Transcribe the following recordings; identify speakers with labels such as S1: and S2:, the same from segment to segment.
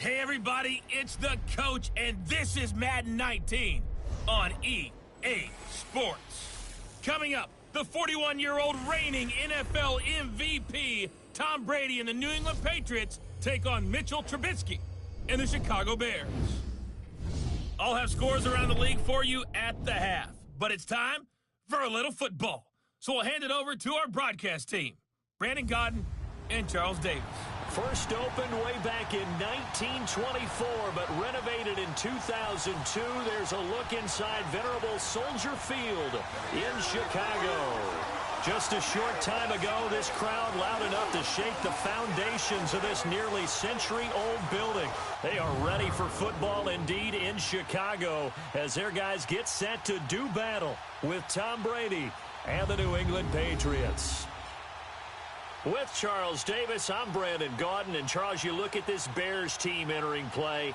S1: Hey everybody, it's the coach, and this is Madden 19 on EA Sports. Coming up, the 41-year-old reigning NFL MVP, Tom Brady and the New England Patriots take on Mitchell Trubisky and the Chicago Bears. I'll have scores around the league for you at the half, but it's time for a little football. So we'll hand it over to our broadcast team, Brandon Godden and Charles Davis.
S2: First opened way back in 1924, but renovated in 2002. There's a look inside venerable Soldier Field in Chicago. Just a short time ago, this crowd loud enough to shake the foundations of this nearly century-old building. They are ready for football indeed in Chicago as their guys get set to do battle with Tom Brady and the New England Patriots. With Charles Davis, I'm Brandon Gaudin. And Charles, you look at this Bears team entering play.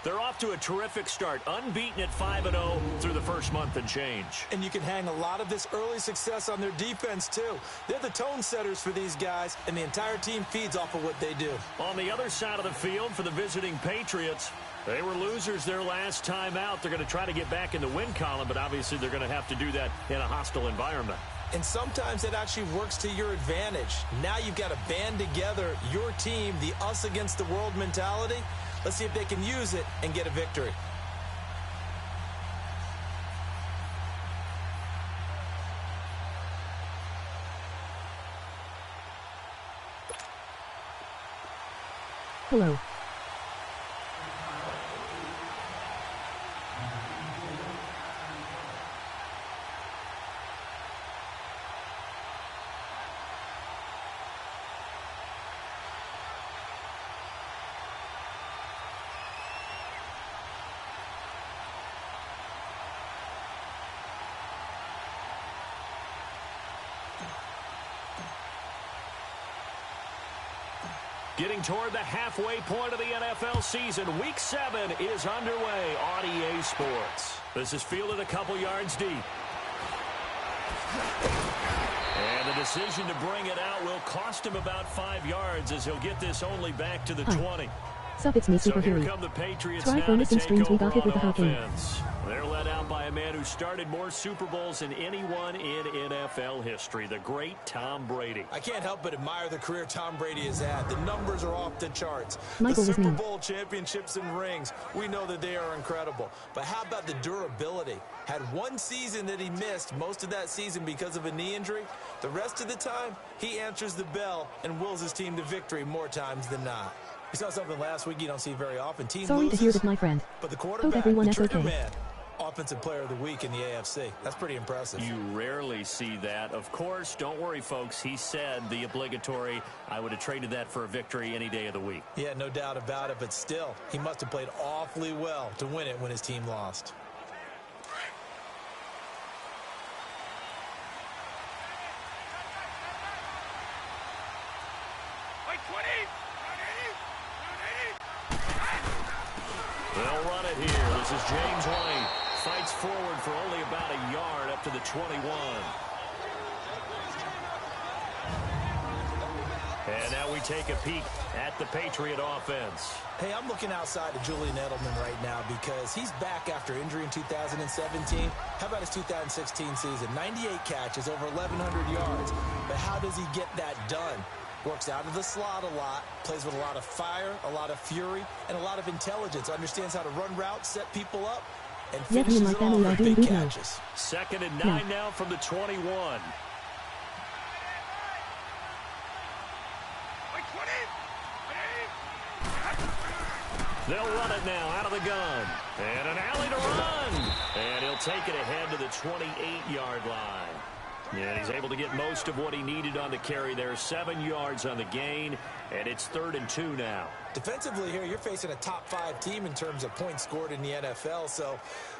S2: They're off to a terrific start, unbeaten at 5-0 through the first month and change.
S3: And you can hang a lot of this early success on their defense, too. They're the tone setters for these guys, and the entire team feeds off of what they do.
S2: On the other side of the field for the visiting Patriots, they were losers their last time out. They're going to try to get back in the win column, but obviously they're going to have to do that in a hostile environment.
S3: And sometimes it actually works to your advantage. Now you've got to band together your team, the us against the world mentality. Let's see if they can use it and get a victory.
S4: Hello.
S2: Getting toward the halfway point of the NFL season, Week 7 is underway on EA Sports. This is fielded a couple yards deep. And the decision to bring it out will cost him about 5 yards as he'll get this only back to the 20.
S4: Sup, it's me,
S2: So
S4: Super
S2: here
S4: Huey.
S2: come the Patriots
S4: Try
S2: now
S4: for
S2: to
S4: missing
S2: take
S4: streams we
S2: over
S4: got hit
S2: on
S4: with the Hurricane.
S2: offense. They're led out by a man who started more Super Bowls than anyone in NFL history, the great Tom Brady.
S3: I can't help but admire the career Tom Brady has had. The numbers are off the charts.
S4: Michael
S3: The
S4: was
S3: Super
S4: mean.
S3: Bowl championships and rings, we know that they are incredible. But how about the durability? Had one season that he missed, most of that season because of a knee injury. The rest of the time, he answers the bell and wills his team to victory more times than not. We saw something last week you don't see very often. Team
S4: Sorry
S3: loses,
S4: to hear that, my friend.
S3: but the
S4: Hope
S3: quarterback,
S4: everyone
S3: the
S4: is
S3: trigger
S4: okay.
S3: man, Offensive Player of the Week in the AFC. That's pretty impressive.
S2: You rarely see that. Of course, don't worry, folks. He said the obligatory, I would have traded that for a victory any day of the week.
S3: Yeah, no doubt about it, but still, he must have played awfully well to win it when his team lost.
S2: They'll run it here. This is James White. Fights forward for only about a yard up to the 21. And now we take a peek at the Patriot offense.
S3: Hey, I'm looking outside of Julian Edelman right now because he's back after injury in 2017. How about his 2016 season? 98 catches, over 1,100 yards. But how does he get that done? Works out of the slot a lot, plays with a lot of fire, a lot of fury, and a lot of intelligence. Understands how to run routes, set people up, and finishes it all with big catches.
S2: 2nd and 9 now from the 21. They'll run it now out of the gun. And an alley to run. And he'll take it ahead to the 28-yard line. And he's able to get most of what he needed on the carry there. 7 yards on the gain, and it's 3rd and 2 now.
S3: Defensively here, you're facing a top-5 team in terms of points scored in the NFL. So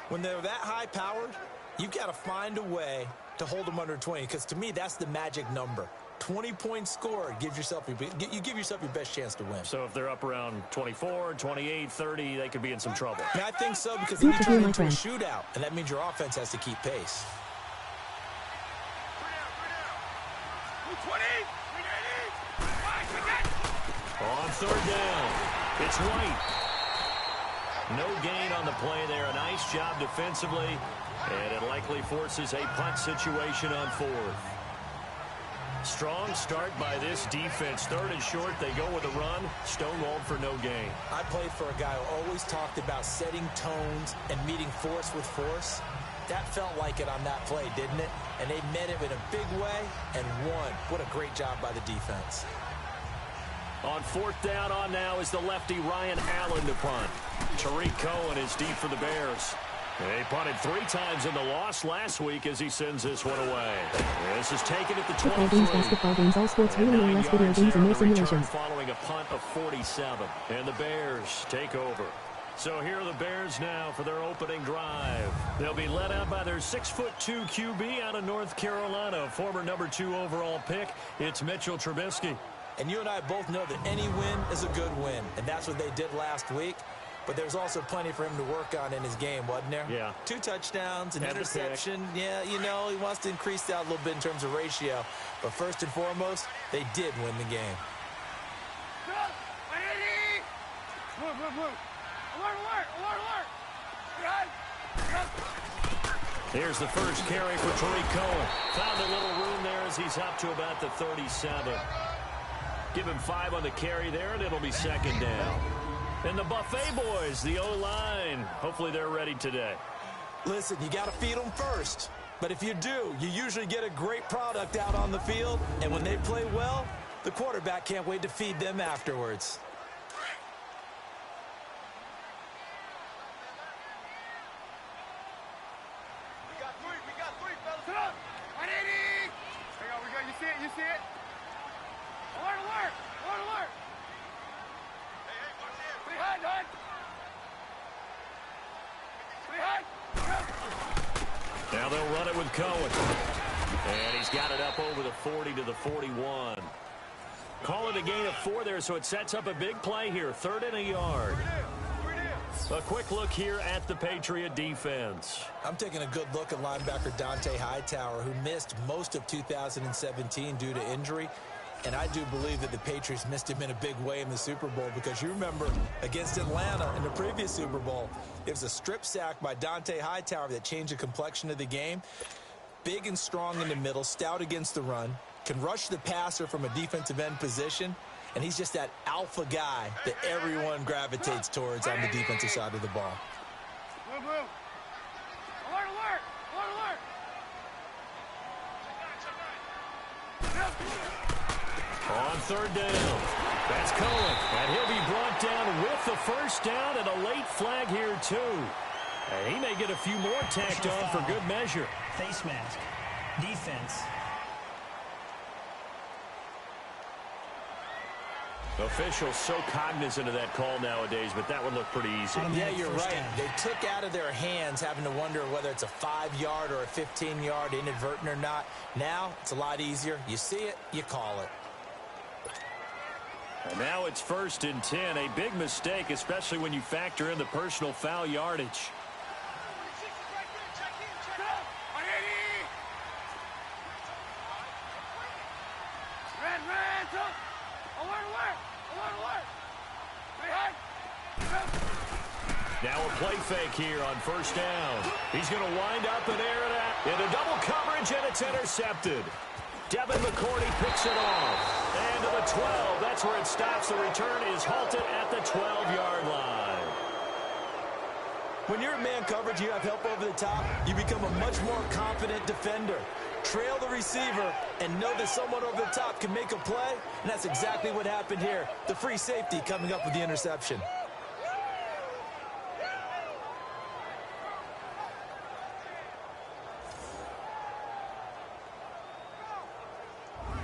S3: when they're that high-powered, you've got to find a way to hold them under 20. Because to me, that's the magic number. 20 points scored, you give yourself your best chance to win.
S2: So if they're up around 24, 28, 30, they could be in some trouble.
S3: And I think so because then you turn into a shootout, and that means your offense has to keep pace.
S2: On 3rd down, it's White. No gain on the play there. A nice job defensively, and it likely forces a punt situation on 4th. Strong start by this defense. 3rd and short, they go with a run. Stonewalled for no gain.
S3: I played for a guy who always talked about setting tones and meeting force with force. That felt like it on that play, didn't it? And they met him in a big way and won. What a great job by the defense.
S2: On 4th down on now is the lefty Ryan Allen to punt. Tariq Cohen is deep for the Bears. They punted 3 times in the loss last week as he sends this one away. This is taken at the 23.
S4: Basketball games, all sports,
S2: And
S4: really less video games and no simulations.
S2: Following a punt of 47. And the Bears take over. So here are the Bears now for their opening drive. They'll be led out by their 6'2" QB out of North Carolina, former number 2 overall pick. It's Mitchell Trubisky.
S3: And you and I both know that any win is a good win, and that's what they did last week. But there's also plenty for him to work on in his game, wasn't there?
S2: Yeah.
S3: 2 touchdowns, an
S2: And
S3: interception. Yeah, you know, he wants to increase that a little bit in terms of ratio. But first and foremost, they did win the game.
S2: Here's the first carry for Tariq Cohen. Found a little room there as he's up to about the 37. Give him 5 on the carry there, and it'll be 2nd down. And the Buffet boys, the O-line, hopefully they're ready today.
S3: Listen, you got to feed them first. But if you do, you usually get a great product out on the field. And when they play well, the quarterback can't wait to feed them afterwards.
S5: We got three, fellas. Sit up. 180. We go. You see it? Alert. Hey, watch this. Behind.
S2: Now they'll run it with Cohen. And he's got it up over the 40 to the 41. Call it a gain of 4 there, so it sets up a big play here. 3rd and a yard. A quick look here at the Patriot defense.
S3: I'm taking a good look at linebacker Dante Hightower, who missed most of 2017 due to injury. And I do believe that the Patriots missed him in a big way in the Super Bowl, because you remember against Atlanta in the previous Super Bowl, it was a strip sack by Dante Hightower that changed the complexion of the game. Big and strong in the middle, stout against the run, can rush the passer from a defensive end position, and he's just that alpha guy that everyone gravitates towards on the defensive side of the ball.
S5: Alert.
S2: On 3rd down, that's Cohen, and he'll be brought down with the first down and a late flag here too. And he may get a few more tacked on for good measure.
S6: Face mask. Defense.
S2: Officials so cognizant of that call nowadays, but that would look pretty easy.
S3: Yeah, you're right. They took out of their hands having to wonder whether it's a 5-yard or a 15-yard, inadvertent or not. Now it's a lot easier. You see it, you call it.
S2: And now it's 1st and 10. A big mistake, especially when you factor in the personal foul yardage. Now a play fake here on 1st down. He's going to wind up and air it out into double coverage, and it's intercepted. Devin McCourty picks it off. And to the 12. That's where it stops. The return is halted at the 12-yard line.
S3: When you're in man coverage, you have help over the top, you become a much more confident defender. Trail the receiver and know that someone over the top can make a play, and that's exactly what happened here. The free safety coming up with the interception.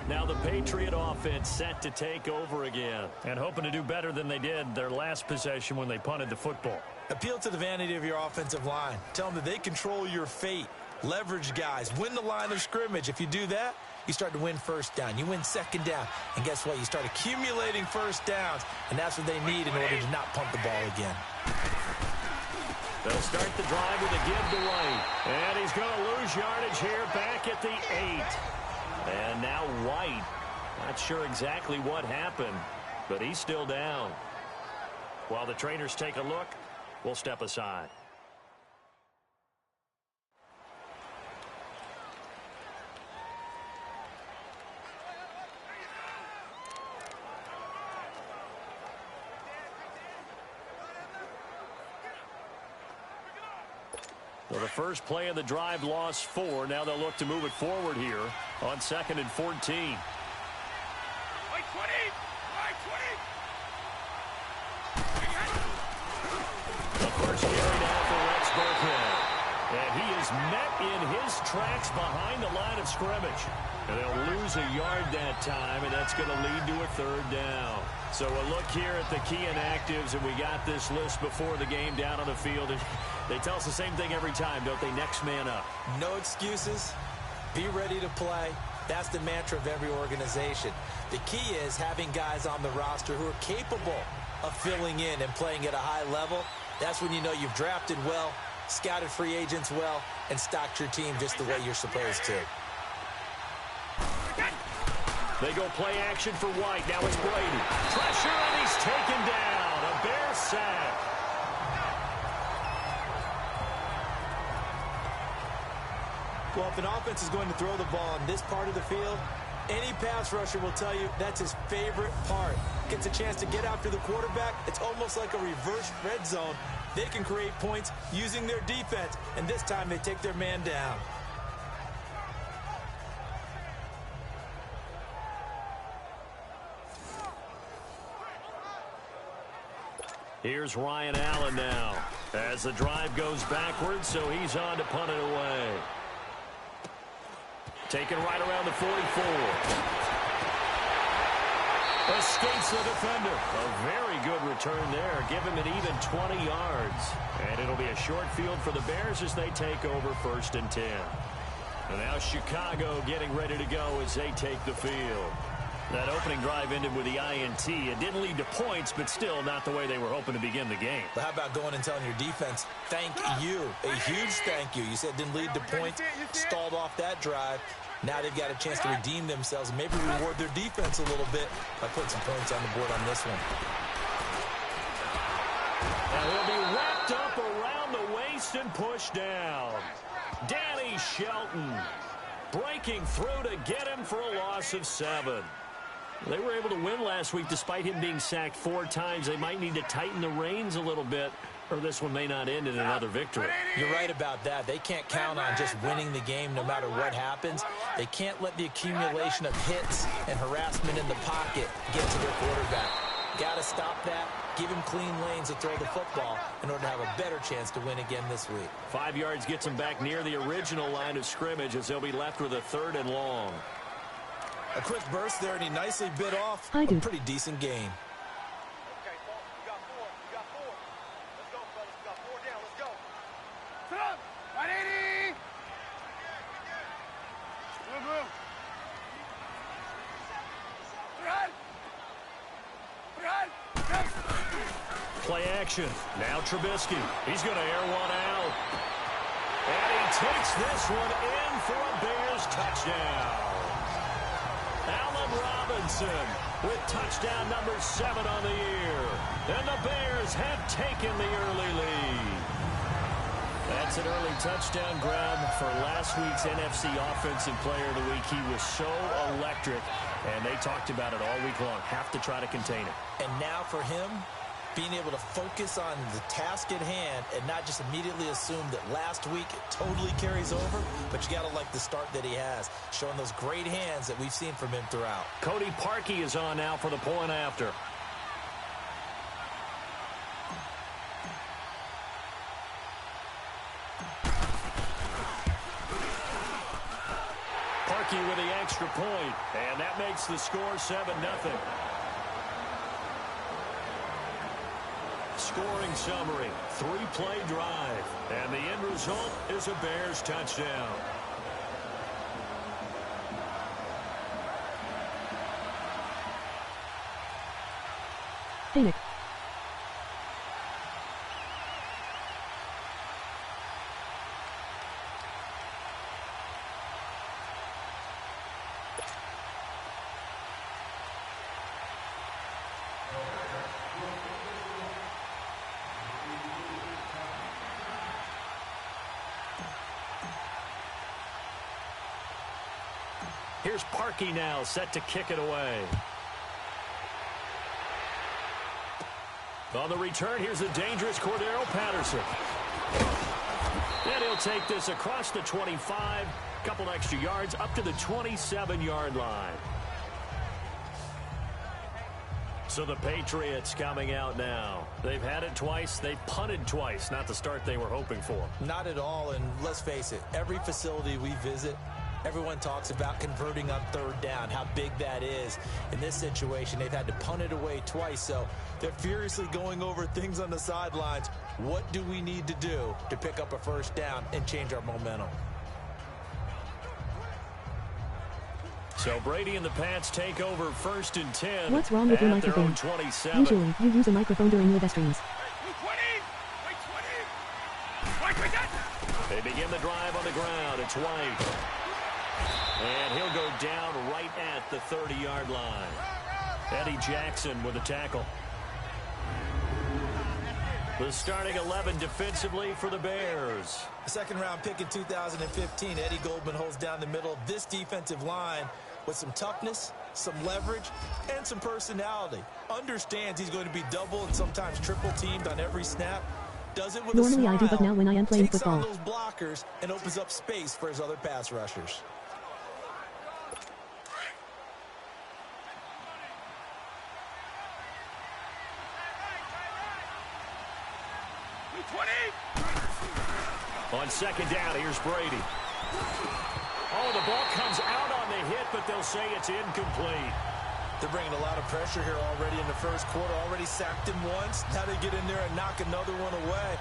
S2: Now the Patriot offense set to take over again, and hoping to do better than they did their last possession when they punted the football.
S3: Appeal to the vanity of your offensive line. Tell them that they control your fate. Leverage guys. Win the line of scrimmage. If you do that, you start to win 1st down. You win 2nd down. And guess what? You start accumulating 1st downs, and that's what they need in order to not punt the ball again.
S2: They'll start the drive with a give to White. And he's going to lose yardage here back at the 8. And now White, not sure exactly what happened, but he's still down. While the trainers take a look, will step aside. Well, the first play of the drive lost 4. Now they'll look to move it forward here on 2nd and 14. The first carry down for Rex Burkhead. And he is met in his tracks behind the line of scrimmage. And they'll lose a yard that time, and that's going to lead to a 3rd down. So a look here at the key inactives, and we got this list before the game down on the field. And they tell us the same thing every time, don't they? Next man up.
S3: No excuses. Be ready to play. That's the mantra of every organization. The key is having guys on the roster who are capable of filling in and playing at a high level. That's when you know you've drafted well, scouted free agents well, and stocked your team just the way you're supposed to.
S2: They go play action for White. Now it's Brady. Pressure, and he's taken down. A Bear sack.
S3: Well, if an offense is going to throw the ball in this part of the field, any pass rusher will tell you that's his favorite part. Gets a chance to get after the quarterback. It's almost like a reverse red zone. They can create points using their defense, and this time they take their man down.
S2: Here's Ryan Allen now as the drive goes backwards, so he's on to punt it away. Taken right around the 44. Escapes the defender. A very good return there. Give him an even 20 yards. And it'll be a short field for the Bears as they take over 1st and 10. And now Chicago getting ready to go as they take the field. That opening drive ended with the INT. It didn't lead to points, but still not the way they were hoping to begin the game.
S3: But how about going and telling your defense, thank you, a huge thank you. You said it didn't lead to points, stalled off that drive. Now they've got a chance to redeem themselves and maybe reward their defense a little bit by putting some points on the board on this one.
S2: And he'll be wrapped up around the waist and pushed down. Danny Shelton breaking through to get him for a loss of 7. They were able to win last week despite him being sacked 4 times. They might need to tighten the reins a little bit, or this one may not end in another victory.
S3: You're right about that. They can't count on just winning the game no matter what happens. They can't let the accumulation of hits and harassment in the pocket get to their quarterback. Got to stop that. Give him clean lanes to throw the football in order to have a better chance to win again this week.
S2: 5 yards gets them back near the original line of scrimmage as they'll be left with a 3rd and long.
S3: A quick burst there, and he nicely bit off
S4: a
S3: pretty decent gain.
S5: Okay, folks, we got 4. We got 4. Let's go, fellas. We got 4 down. Let's go. Sit up. 180. Move, move.
S2: Play action. Now Trubisky. He's going to air one out. And he takes this one in for a Bears touchdown. Allen Robinson with touchdown number 7 on the year. And the Bears have taken the early lead. That's an early touchdown grab for last week's NFC Offensive Player of the Week. He was so electric, and they talked about it all week long. Have to try to contain it.
S3: And now for him, being able to focus on the task at hand and not just immediately assume that last week it totally carries over, but you got to like the start that he has, showing those great hands that we've seen from him throughout.
S2: Cody Parkey is on now for the point after. Parkey with the extra point, and that makes the score 7-0. Scoring summary, 3-play drive, and the end result is a Bears touchdown.
S4: Phoenix.
S2: Here's Parkey now, set to kick it away. On the return, here's the dangerous Cordero Patterson. And he'll take this across the 25, couple extra yards up to the 27-yard line. So the Patriots coming out now. They've had it twice. They've punted twice. Not the start they were hoping for.
S3: Not at all, and let's face it, every facility we visit, everyone talks about converting on third down, how big that is. In this situation, they've had to punt it away twice, so they're furiously going over things on the sidelines. What do we need to do to pick up a first down and change our momentum?
S2: So Brady and the Pats take over 1st and 10.
S4: What's wrong with your
S2: at their
S4: microphone?
S2: own 27.
S4: Usually, you use a microphone during your streams.
S2: They begin the drive on the ground. It's White. And he'll go down right at the 30-yard line. Eddie Jackson with a tackle. The starting 11 defensively for the Bears.
S3: A second-round pick in 2015, Eddie Goldman holds down the middle of this defensive line with some toughness, some leverage, and some personality. Understands he's going to be double and sometimes triple teamed on every snap. Does it with
S4: Normally
S3: a smile.
S4: I do, but now when I am playing
S3: takes
S4: football.
S3: on those blockers and opens up space for his other pass rushers.
S2: On second down, here's Brady. Oh, the ball comes out on the hit, but they'll say it's incomplete.
S3: They're bringing a lot of pressure here already in the first quarter. Already sacked him once. Now they get in there and knock another one away.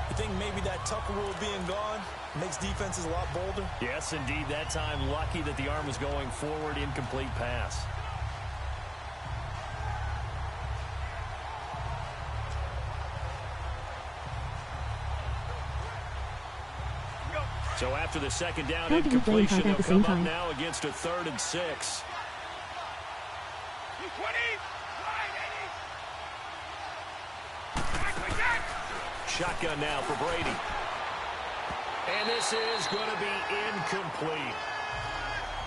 S3: You think maybe that Tucker rule being gone makes defenses a lot bolder?
S2: Yes, indeed. That time, lucky that the arm was going forward, incomplete pass. So after the second down
S4: How do you play
S2: incompletion,
S4: hard at
S2: they'll
S4: the same
S2: come up
S4: time?
S2: now against a 3rd and 6. Shotgun now for Brady. And this is going to be incomplete.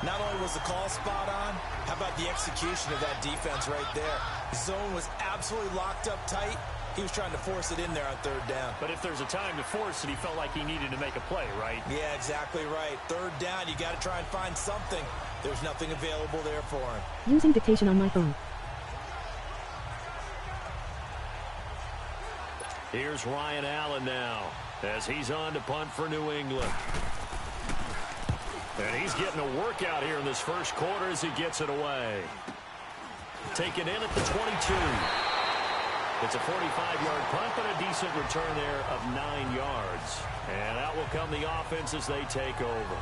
S3: Not only was the call spot on, how about the execution of that defense right there? The zone was absolutely locked up tight. He was trying to force it in there on 3rd down.
S2: But if there's a time to force it, he felt like he needed to make a play, right?
S3: Yeah, exactly right. 3rd down, you got to try and find something. There's nothing available there for him.
S4: Using dictation on my phone.
S2: Here's Ryan Allen now as he's on to punt for New England. And he's getting a workout here in this first quarter as he gets it away. Taken in at the 22. It's a 45-yard punt, but a decent return there of 9 yards. And out will come the offense as they take over.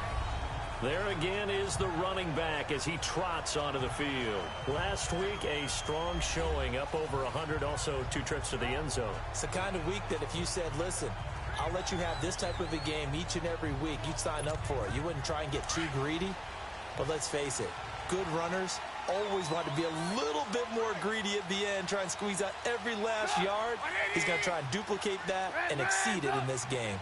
S2: There again is the running back as he trots onto the field. Last week, a strong showing, up over 100, also 2 trips to the end zone.
S3: It's the kind of week that if you said, listen, I'll let you have this type of a game each and every week, you'd sign up for it. You wouldn't try and get too greedy. But let's face it, good runners always want to be a little bit more greedy at the end, try and squeeze out every last yard. He's going to try and duplicate that and exceed it in this game.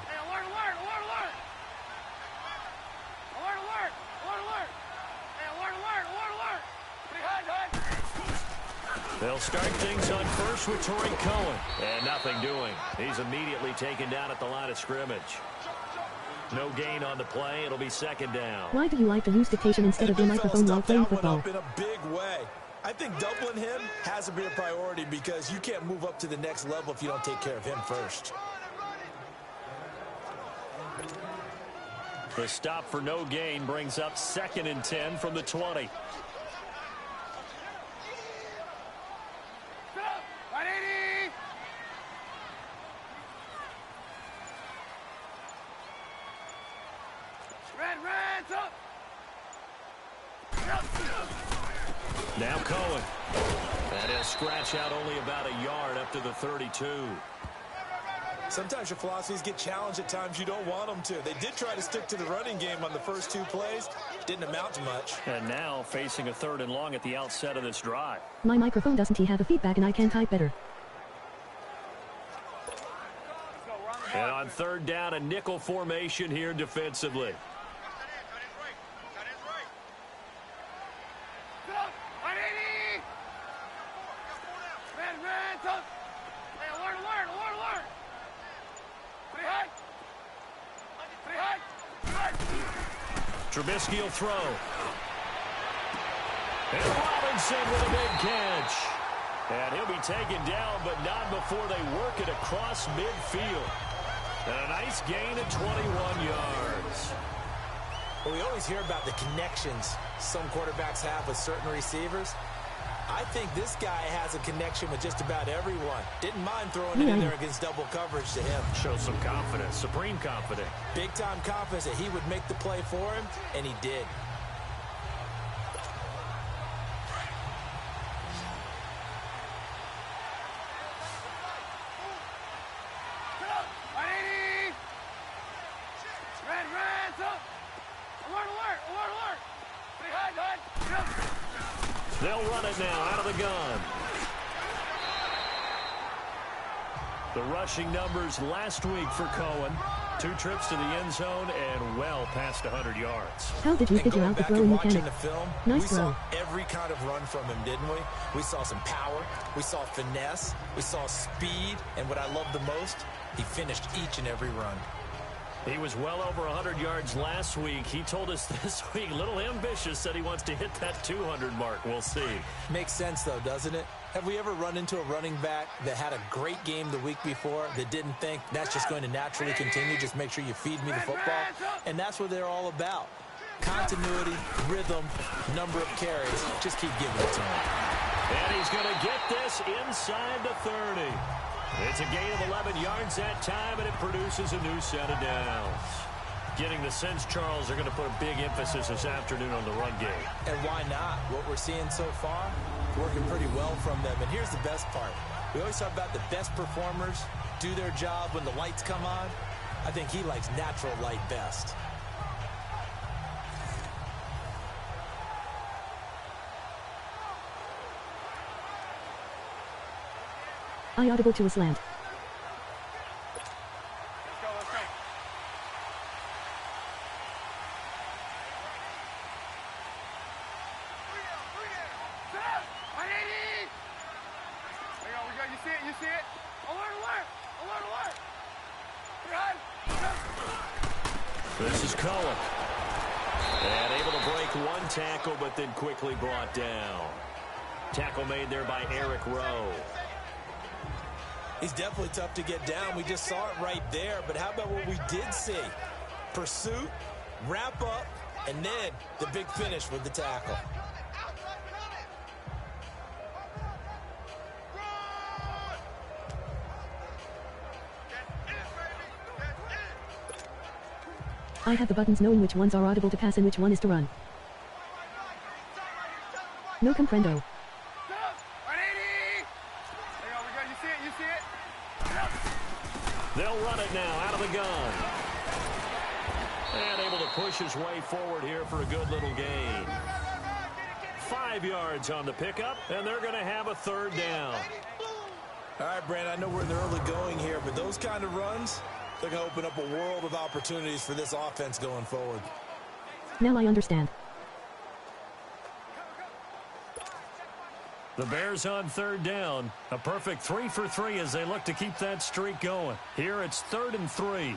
S2: They'll start things on first with Torrey Cohen. And nothing doing. He's immediately taken down at the line of scrimmage. No gain on the play. It'll be 2nd down.
S4: Why do you like to use dictation instead of your microphone while playing football?
S3: Up in a big way. I think doubling him has to be a priority because you can't move up to the next level if you don't take care of him first.
S2: The stop for no gain brings up 2nd and 10 from the 20. Now Cohen. And he'll scratch out only about a yard up to the 32.
S3: Sometimes your philosophies get challenged at times you don't want them to. They did try to stick to the running game on the first 2 plays. Didn't amount to much.
S2: And now facing a 3rd and long at the outset of this drive.
S4: My microphone doesn't have a feedback and I can type better.
S2: And on 3rd down, a nickel formation here defensively. Trubisky will throw. And Robinson with a big catch. And he'll be taken down, but not before they work it across midfield. And a nice gain of 21 yards.
S3: Well, we always hear about the connections some quarterbacks have with certain receivers. I think this guy has a connection with just about everyone. Didn't mind throwing it in there against double coverage to him.
S2: Shows some confidence, supreme confidence.
S3: Big-time confidence that he would make the play for him, and he did.
S2: They'll run it now out of the gun. The rushing numbers last week for Cohen. 2 trips to the end zone and well past 100 yards.
S4: How did you figure out the throwing mechanic?
S3: The film,
S4: nice
S3: we
S4: throw.
S3: saw every kind of run from him, didn't we? We saw some power. We saw finesse. We saw speed. And what I love the most, he finished each and every run.
S2: He was well over 100 yards last week. He told us this week, a little ambitious, said he wants to hit that 200 mark. We'll see.
S3: Makes sense, though, doesn't it? Have we ever run into a running back that had a great game the week before that didn't think that's just going to naturally continue? Just make sure you feed me the football. And that's what they're all about. Continuity, rhythm, number of carries. Just keep giving it to him.
S2: And he's going to get this inside the 30. It's a gain of 11 yards that time, and it produces a new set of downs. Getting the sense, Charles, they're going to put a big emphasis this afternoon on the run game.
S3: And why not? What we're seeing so far, working pretty well from them. And here's the best part. We always talk about the best performers do their job when the lights come on. I think he likes natural light best.
S4: I audible to a slant.
S5: Let's go, let's go. We go. You see it, you see it? Alert!
S2: This is Cohen. And able to break one tackle, but then quickly brought down. Tackle made there by Eric Rowe.
S3: He's definitely tough to get down. We just saw it right there. But how about what we did see? Pursuit, wrap up, and then the big finish with the tackle.
S4: I have the buttons knowing which ones are audible to pass and which one is to run. No comprendo.
S2: They'll run it now out of the gun. And able to push his way forward here for a good little gain. 5 yards on the pickup, and they're going to have a third down.
S3: All right, Brandon, I know we're in the early going here, but those kind of runs, they're going to open up a world of opportunities for this offense going forward.
S4: Now I understand.
S2: The Bears on third down. A perfect 3 for 3 as they look to keep that streak going. Here it's 3rd and 3.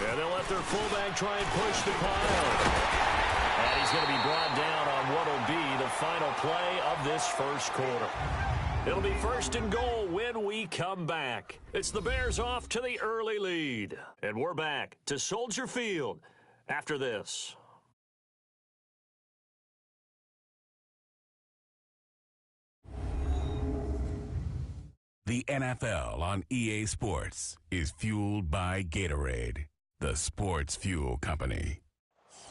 S2: And they'll let their fullback try and push the pile. And he's going to be brought down on what will be the final play of this first quarter. It'll be 1st and goal when we come back. It's the Bears off to the early lead. And we're back to Soldier Field after this.
S7: The NFL on EA Sports is fueled by Gatorade, the sports fuel company.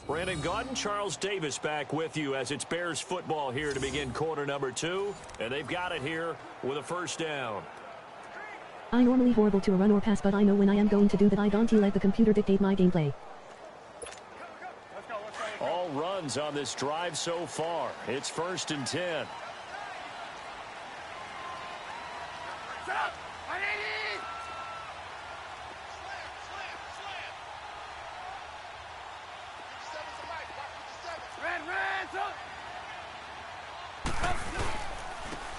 S2: Brandon Gaudin, Charles Davis back with you as it's Bears football here to begin quarter number 2. And they've got it here with a first down.
S4: I'm normally horrible to a run or pass, but I know when I am going to do that. I don't let the computer dictate my gameplay.
S2: All runs on this drive so far. It's 1st and 10.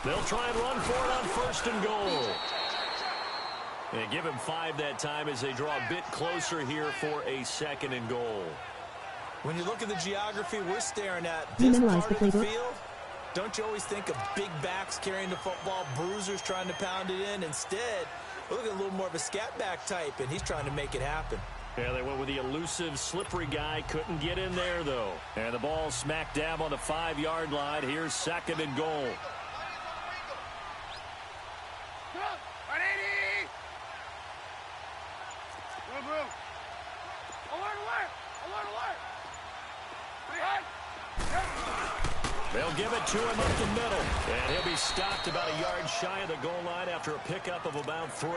S2: They'll try and run for it on first and goal. And give him 5 that time as they draw a bit closer here for a second and goal.
S3: When you look at the geography we're staring at, this part of the field, don't you always think of big backs carrying the football, bruisers trying to pound it in? Instead, look at a little more of a scat back type, and he's trying to make it happen.
S2: Yeah, they went with the elusive, slippery guy. Couldn't get in there, though. And the ball smack dab on the 5-yard line. Here's second and goal. They'll give it to him up the middle. And he'll be stopped about a yard shy of the goal line after a pickup of about 3.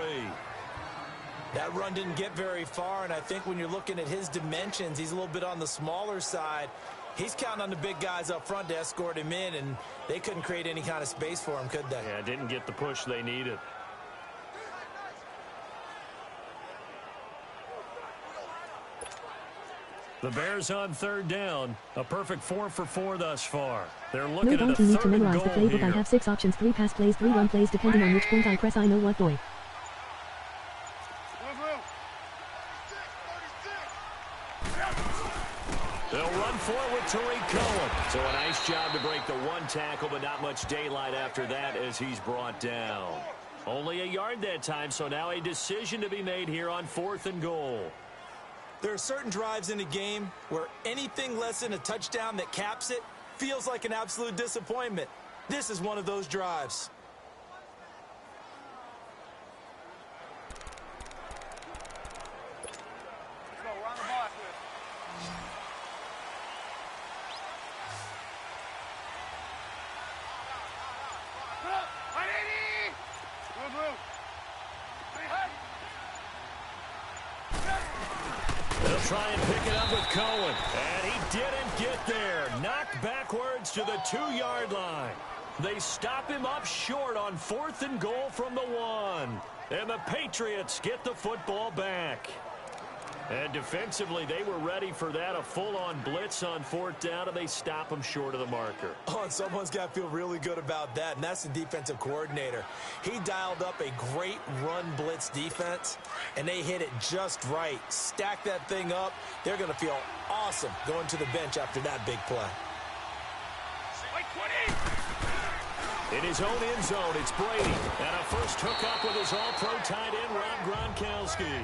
S3: That run didn't get very far, and I think when you're looking at his dimensions, he's a little bit on the smaller side. He's counting on the big guys up front to escort him in, and they couldn't create any kind of space for him, could they?
S2: Yeah, didn't get the push they needed. The Bears on third down. A perfect 4 for 4 thus far. They're looking at a third and goal here. No doubt you need to memorize the playbook. I have 6 options, 3 pass plays, 3 run plays, depending on which point I press. I know what boy. They'll run for it with Tariq Cohen. So a nice job to break the 1 tackle, but not much daylight after that as he's brought down. Only a yard that time, so now a decision to be made here on 4th and goal.
S3: There are certain drives in a game where anything less than a touchdown that caps it feels like an absolute disappointment. This is one of those drives.
S5: Let's go. We're on the ball after this. Put up. 180. Blue.
S2: They'll try and pick it up with Cohen. And he didn't get there. Knocked backwards to the 2-yard line. They stop him up short on 4th and goal from the 1. And the Patriots get the football back. And defensively, they were ready for that. A full-on blitz on 4th down, and they stop him short of the marker.
S3: Oh, and someone's got to feel really good about that, and that's the defensive coordinator. He dialed up a great run blitz defense, and they hit it just right. Stack that thing up. They're going to feel awesome going to the bench after that big play.
S2: In his own end zone, it's Brady. And a first hookup with his all-pro tight end, Rob Gronkowski.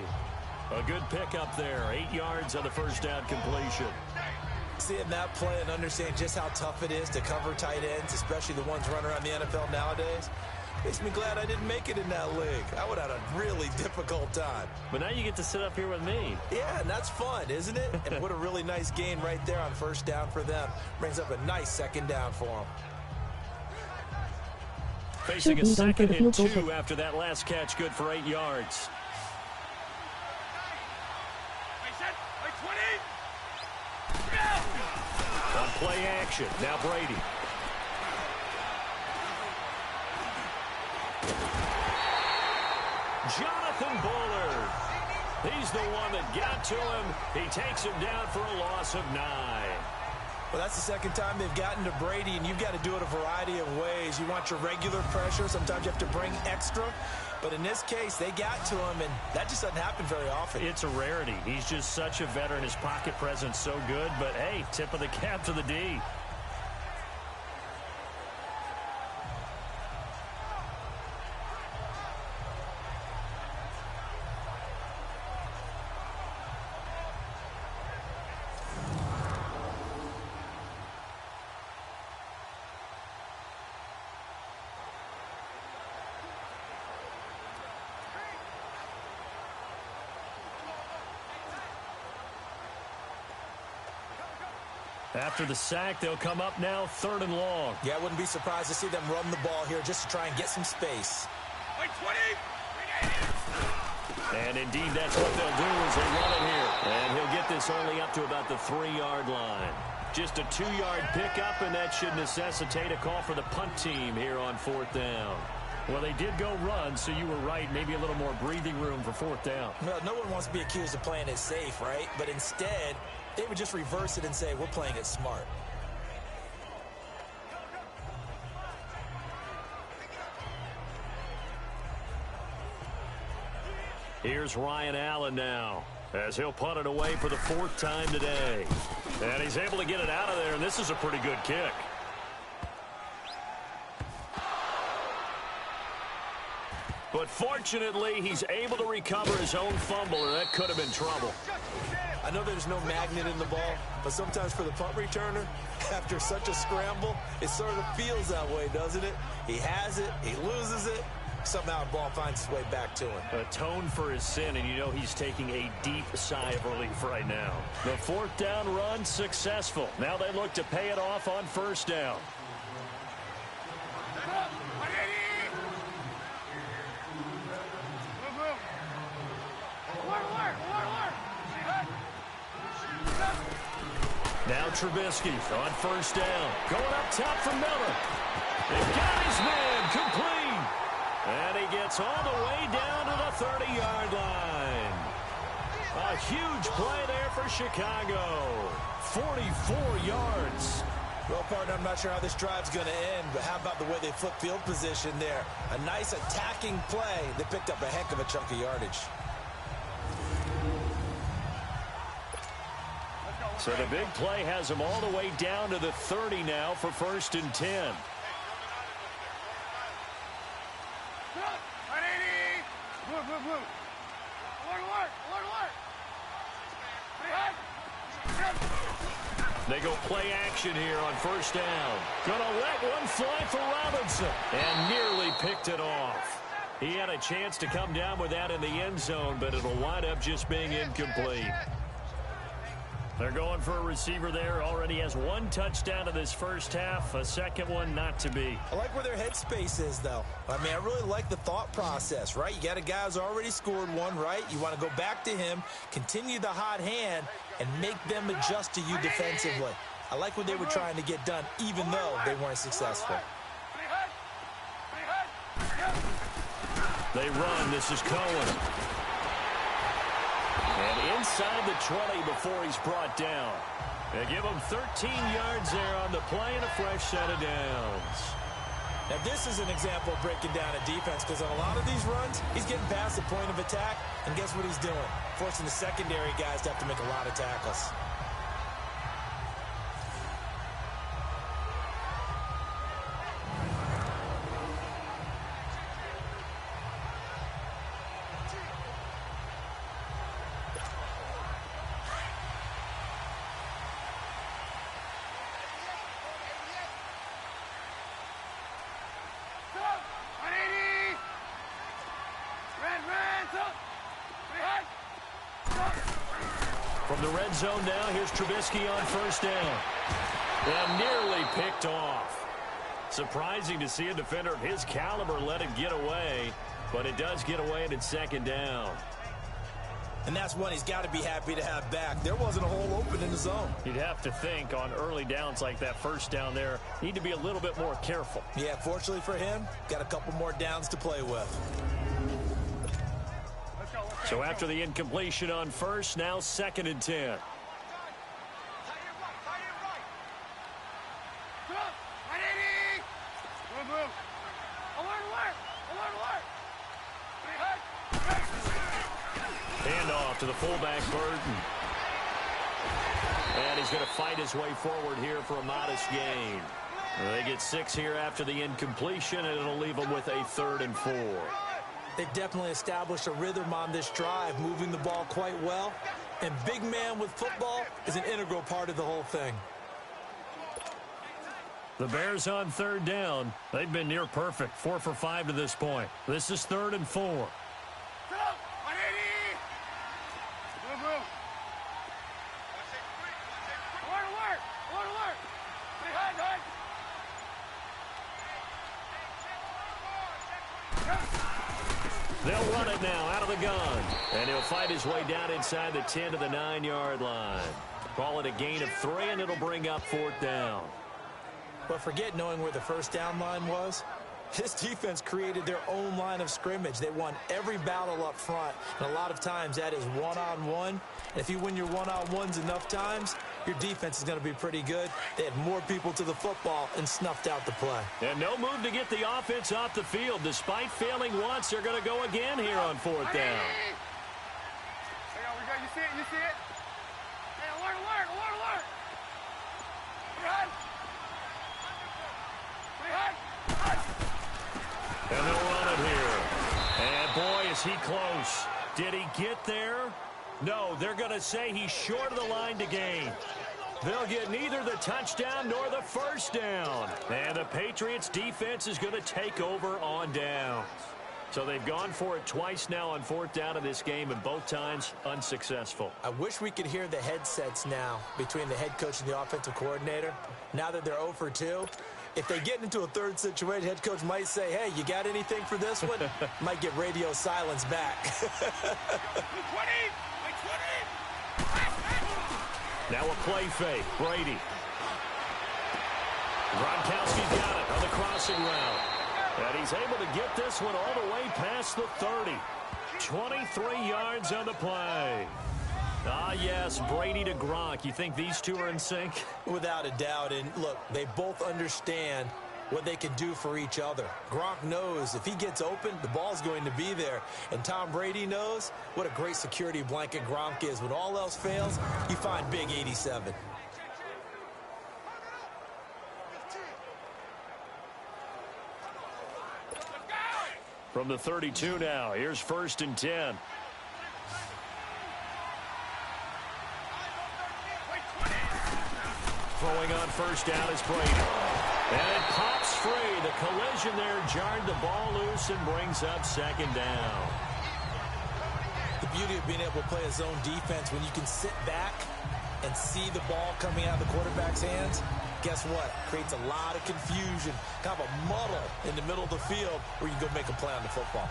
S2: A good pickup there. 8 yards on the first down completion.
S3: Seeing that play and understand just how tough it is to cover tight ends, especially the ones running around the NFL nowadays, makes me glad I didn't make it in that league. I would have had a really difficult time.
S2: But now you get to sit up here with me.
S3: Yeah, and that's fun, isn't it? And what a really nice gain right there on first down for them. Brings up a nice second down for them.
S2: Facing a second and 2 after that last catch, good for 8 yards. On play action, now Brady. Jonathan Bullard. He's the one that got to him. He takes him down for a loss of 9.
S3: Well, that's the second time they've gotten to Brady, and you've got to do it a variety of ways. You want your regular pressure. Sometimes you have to bring extra. But in this case, they got to him, and that just doesn't happen very often.
S2: It's a rarity. He's just such a veteran. His pocket presence so good. But, hey, tip of the cap to the D. After the sack, they'll come up now 3rd and long.
S3: Yeah, I wouldn't be surprised to see them run the ball here just to try and get some space.
S2: And indeed, that's what they'll do is they run it here. And he'll get this only up to about the 3-yard line. Just a 2-yard pickup, and that should necessitate a call for the punt team here on 4th down. Well, they did go run, so you were right. Maybe a little more breathing room for 4th down.
S3: Well, no one wants to be accused of playing it safe, right? But instead, they would just reverse it and say, we're playing it smart.
S2: Here's Ryan Allen now, as he'll punt it away for the 4th time today. And he's able to get it out of there, and this is a pretty good kick. But fortunately, he's able to recover his own fumble, or that could have been trouble.
S3: I know there's no magnet in the ball, but sometimes for the punt returner, after such a scramble, it sort of feels that way, doesn't it? He has it, he loses it, somehow the ball finds its way back to him.
S2: Atone for his sin, and you know he's taking a deep sigh of relief right now. The 4th down run successful. Now they look to pay it off on 1st down. Now Trubisky on 1st down. Going up top for Miller. They've got his man complete. And he gets all the way down to the 30-yard line. A huge play there for Chicago. 44 yards.
S3: Well, partner, I'm not sure how this drive's going to end, but how about the way they flip field position there? A nice attacking play. They picked up a heck of a chunk of yardage.
S2: So the big play has him all the way down to the 30 now for 1st and 10. They go play action here on 1st down. Gonna let one fly for Robinson. And nearly picked it off. He had a chance to come down with that in the end zone, but it'll wind up just being incomplete. They're going for a receiver there. Already has 1 touchdown in this 1st half. A 2nd one not to be.
S3: I like where their headspace is, though. I mean, I really like the thought process, right? You got a guy who's already scored one, right? You want to go back to him, continue the hot hand, and make them adjust to you defensively. I like what they were trying to get done, even though they weren't successful.
S2: They run. This is Cohen. And inside the 20 before he's brought down. They give him 13 yards there on the play and a fresh set of downs.
S3: Now, this is an example of breaking down a defense, because on a lot of these runs, he's getting past the point of attack, and guess what he's doing? Forcing the secondary guys to have to make a lot of tackles.
S2: From the red zone now, here's Trubisky on 1st down. And nearly picked off. Surprising to see a defender of his caliber let it get away, but it does get away and it's 2nd down.
S3: And that's one he's got to be happy to have back. There wasn't a hole open in the zone.
S2: You'd have to think on early downs like that 1st down there, need to be a little bit more careful.
S3: Yeah, fortunately for him, got a couple more downs to play with.
S2: So after the incompletion on 1st, now 2nd and 10. Handoff to the fullback, Burton. And he's going to fight his way forward here for a modest gain. They get 6 here after the incompletion, and it'll leave them with a 3rd and 4.
S3: They've definitely established a rhythm on this drive, moving the ball quite well. And big man with football is an integral part of the whole thing.
S2: The Bears on 3rd down. They've been near perfect, 4 for 5 to this point. This is 3rd and 4. They'll run it now out of the gun. And he'll fight his way down inside the 10 to the 9-yard line. Call it a gain of 3, and it'll bring up 4th down.
S3: But forget knowing where the 1st down line was. This defense created their own line of scrimmage. They won every battle up front. And a lot of times that is one-on-one. And if you win your one-on-ones enough times, your defense is going to be pretty good. They had more people to the football and snuffed out the play.
S2: And no move to get the offense off the field. Despite failing once, they're going to go again here on 4th down.
S5: see it, you see it? Hey, alert, alert, alert, alert! Run!
S2: And they'll run it here. And boy, is he close. Did he get there? No, they're going to say he's short of the line to gain. They'll get neither the touchdown nor the first down. And the Patriots defense is going to take over on downs. So they've gone for it twice now on fourth down in this game, and both times unsuccessful.
S3: I wish we could hear the headsets now between the head coach and the offensive coordinator. Now that they're 0 for 2, if they get into a third situation, head coach might say, hey, you got anything for this one? Might get radio silence back.
S2: Now a play fake. Brady. Gronkowski's got it on the crossing route. And he's able to get this one all the way past the 30. 23 yards on the play. Ah, yes, Brady to Gronk. You think these two are in sync?
S3: Without a doubt. And look, they both understand what they can do for each other. Gronk knows if he gets open, the ball's going to be there. And Tom Brady knows what a great security blanket Gronk is. When all else fails, you find big 87.
S2: From the 32 now, here's 1st and 10. Throwing on first down is Brady. And it pops free. The collision there jarred the ball loose and brings up 2nd down.
S3: The beauty of being able to play a zone defense, when you can sit back and see the ball coming out of the quarterback's hands, guess what? Creates a lot of confusion, kind of a muddle in the middle of the field where you can go make a play on the football.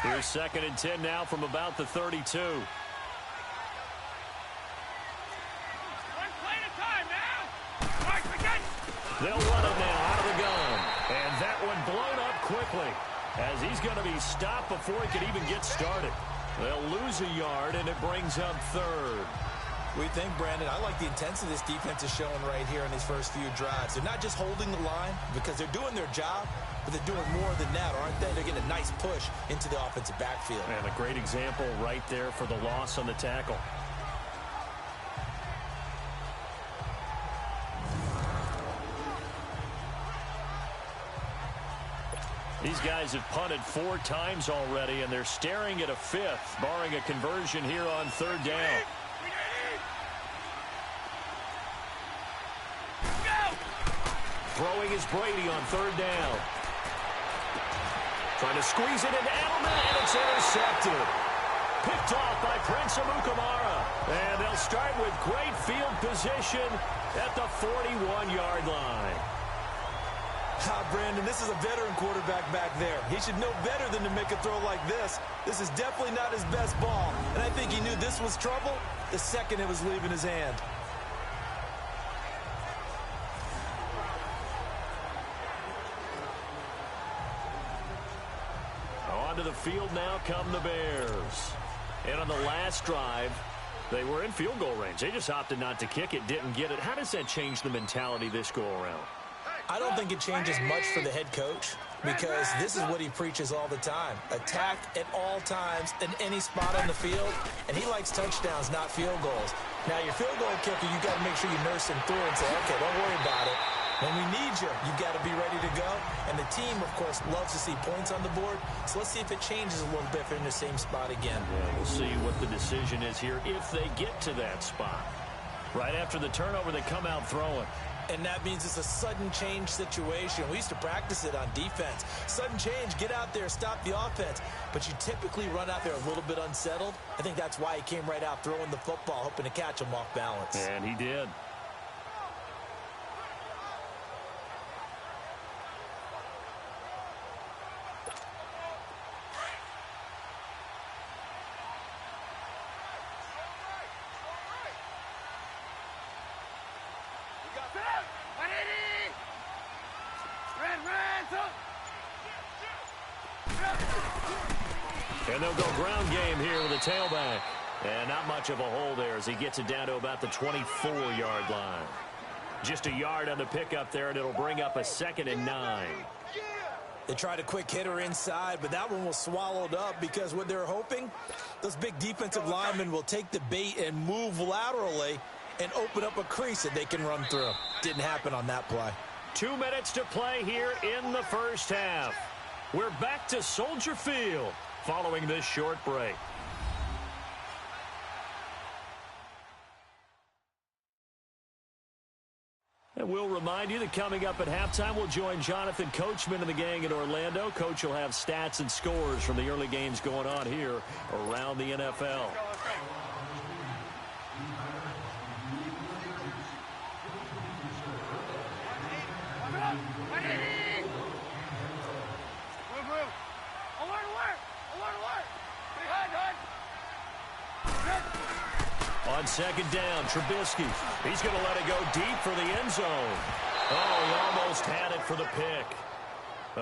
S2: Here's 2nd and 10 now from about the 32. They'll run it now out of the gun. And that one blown up quickly as he's going to be stopped before he could even get started. They'll lose a yard, and it brings up 3rd.
S3: What do you think, Brandon? I like the intensity this defense is showing right here in these first few drives. They're not just holding the line because they're doing their job, but they're doing more than that, aren't they? They're getting a nice push into the offensive backfield.
S2: And a great example right there for the loss on the tackle. These guys have punted 4 times already, and they're staring at a 5th, barring a conversion here on 3rd down. Throwing is Brady on 3rd down. Trying to squeeze it into Edelman, and it's intercepted. Picked off by Prince Amukamara. And they'll start with great field position at the 41-yard line.
S3: Brandon, this is a veteran quarterback back there. He should know better than to make a throw like this. This is definitely not his best ball. And I think he knew this was trouble the second it was leaving his hand.
S2: Onto the field now come the Bears. And on the last drive, they were in field goal range. They just opted not to kick it, didn't get it. How does that change the mentality this go-around?
S3: I don't think it changes much for the head coach because this is what he preaches all the time. Attack at all times in any spot on the field, and he likes touchdowns, not field goals. Now, your field goal kicker, you got to make sure you nurse him through and say, okay, don't worry about it. When we need you, you've got to be ready to go. And the team, of course, loves to see points on the board. So let's see if it changes a little bit if they're in the same spot again.
S2: Yeah, we'll see what the decision is here if they get to that spot. Right after the turnover, they come out throwing.
S3: And that means it's a sudden change situation. We used to practice it on defense. Sudden change, get out there, stop the offense. But you typically run out there a little bit unsettled. I think that's why he came right out throwing the football, hoping to catch him off balance.
S2: And he did. And they'll go ground game here with a tailback. And not much of a hole there as he gets it down to about the 24-yard line. Just a yard on the pickup there, and it'll bring up a 2nd and 9.
S3: They tried a quick hitter inside, but that one was swallowed up because what they're hoping, those big defensive linemen will take the bait and move laterally and open up a crease that they can run through. Didn't happen on that play.
S2: 2 minutes to play here in the first half. We're back to Soldier Field following this short break. And we'll remind you that coming up at halftime, we'll join Jonathan Coachman and the gang in Orlando. Coach will have stats and scores from the early games going on here around the NFL. On second down, Trubisky. He's going to let it go deep for the end zone. Oh, he almost had it for the pick.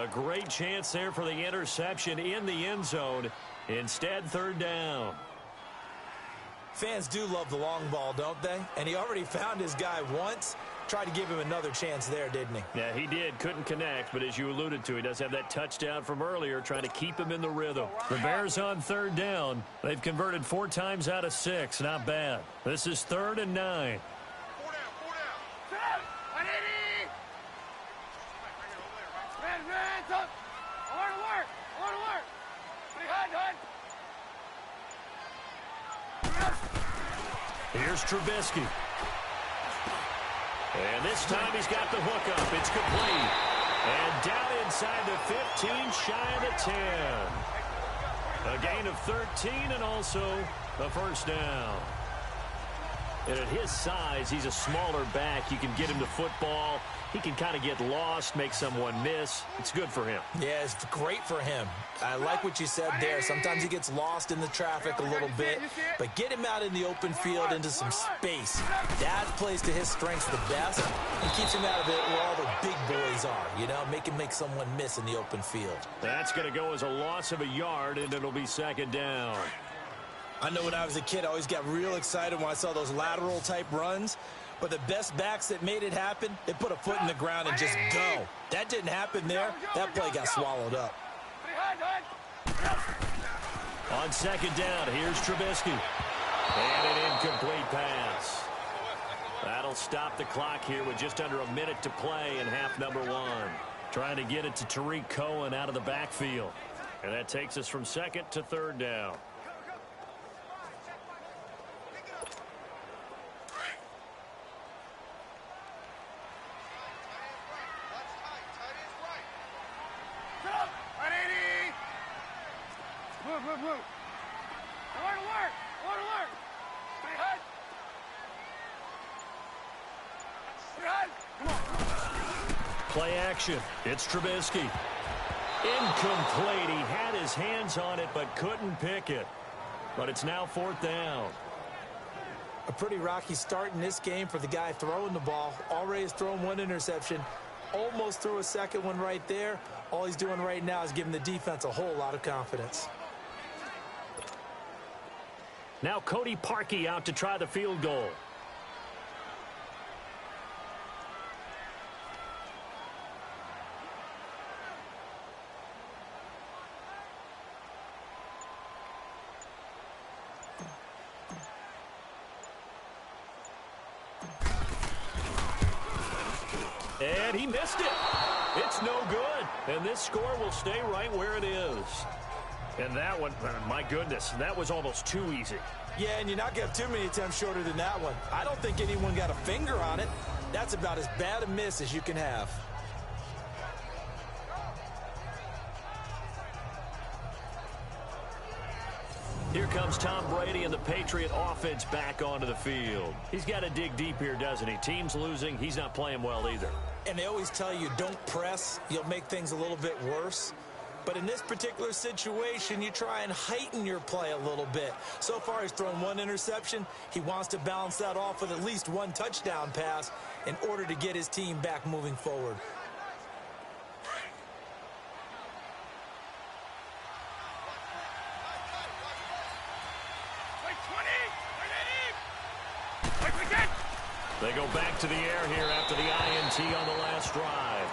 S2: A great chance there for the interception in the end zone. Instead, third down.
S3: Fans do love the long ball, don't they? And he already found his guy once. Tried to give him another chance there, didn't he?
S2: Yeah, he did. Couldn't connect, but as you alluded to, he does have that touchdown from earlier, trying to keep him in the rhythm. The Bears on third down. They've converted 4 times out of 6. Not bad. This is 3rd and 9.
S5: 4 down, 4 down. 180. Red, up. I want to work. I want to work.
S2: Here's Trubisky. And this time he's got the hook up. It's complete. And down inside the 15, shy of the 10. A gain of 13 and also a first down. And at his size, he's a smaller back. You can get him to football. He can kind of get lost, make someone miss. It's good for him.
S3: Yeah, it's great for him. I like what you said there. Sometimes he gets lost in the traffic a little bit, but get him out in the open field into some space. That plays to his strengths the best and keeps him out of it where all the big boys are, you know, make him make someone miss in the open field.
S2: That's going to go as a loss of a yard, and it'll be second down.
S3: I know when I was a kid, I always got real excited when I saw those lateral-type runs. But the best backs that made it happen, they put a foot in the ground and just go. That didn't happen there. That play got swallowed up.
S2: On second down, here's Trubisky. And an incomplete pass. That'll stop the clock here with just under a minute to play in half number 1. Trying to get it to Tariq Cohen out of the backfield. And that takes us from second to third down. Play action. It's Trubisky. Incomplete. He had his hands on it but couldn't pick it. But it's now 4th down.
S3: A pretty rocky start in this game for the guy throwing the ball. Already has thrown 1 interception. Almost threw a second one right there. All he's doing right now is giving the defense a whole lot of confidence.
S2: Now Cody Parkey out to try the field goal. And he missed it. It's no good. And this score will stay right where it is. And that one, my goodness, that was almost too easy.
S3: Yeah, and you're not going to have too many attempts shorter than that one. I don't think anyone got a finger on it. That's about as bad a miss as you can have.
S2: Here comes Tom Brady and the Patriot offense back onto the field. He's got to dig deep here, doesn't he? Team's losing. He's not playing well either.
S3: And they always tell you, don't press. You'll make things a little bit worse. But in this particular situation, you try and heighten your play a little bit. So far, he's thrown 1 interception. He wants to balance that off with at least 1 touchdown pass in order to get his team back moving forward.
S2: They go back to the air here after the INT on the last drive.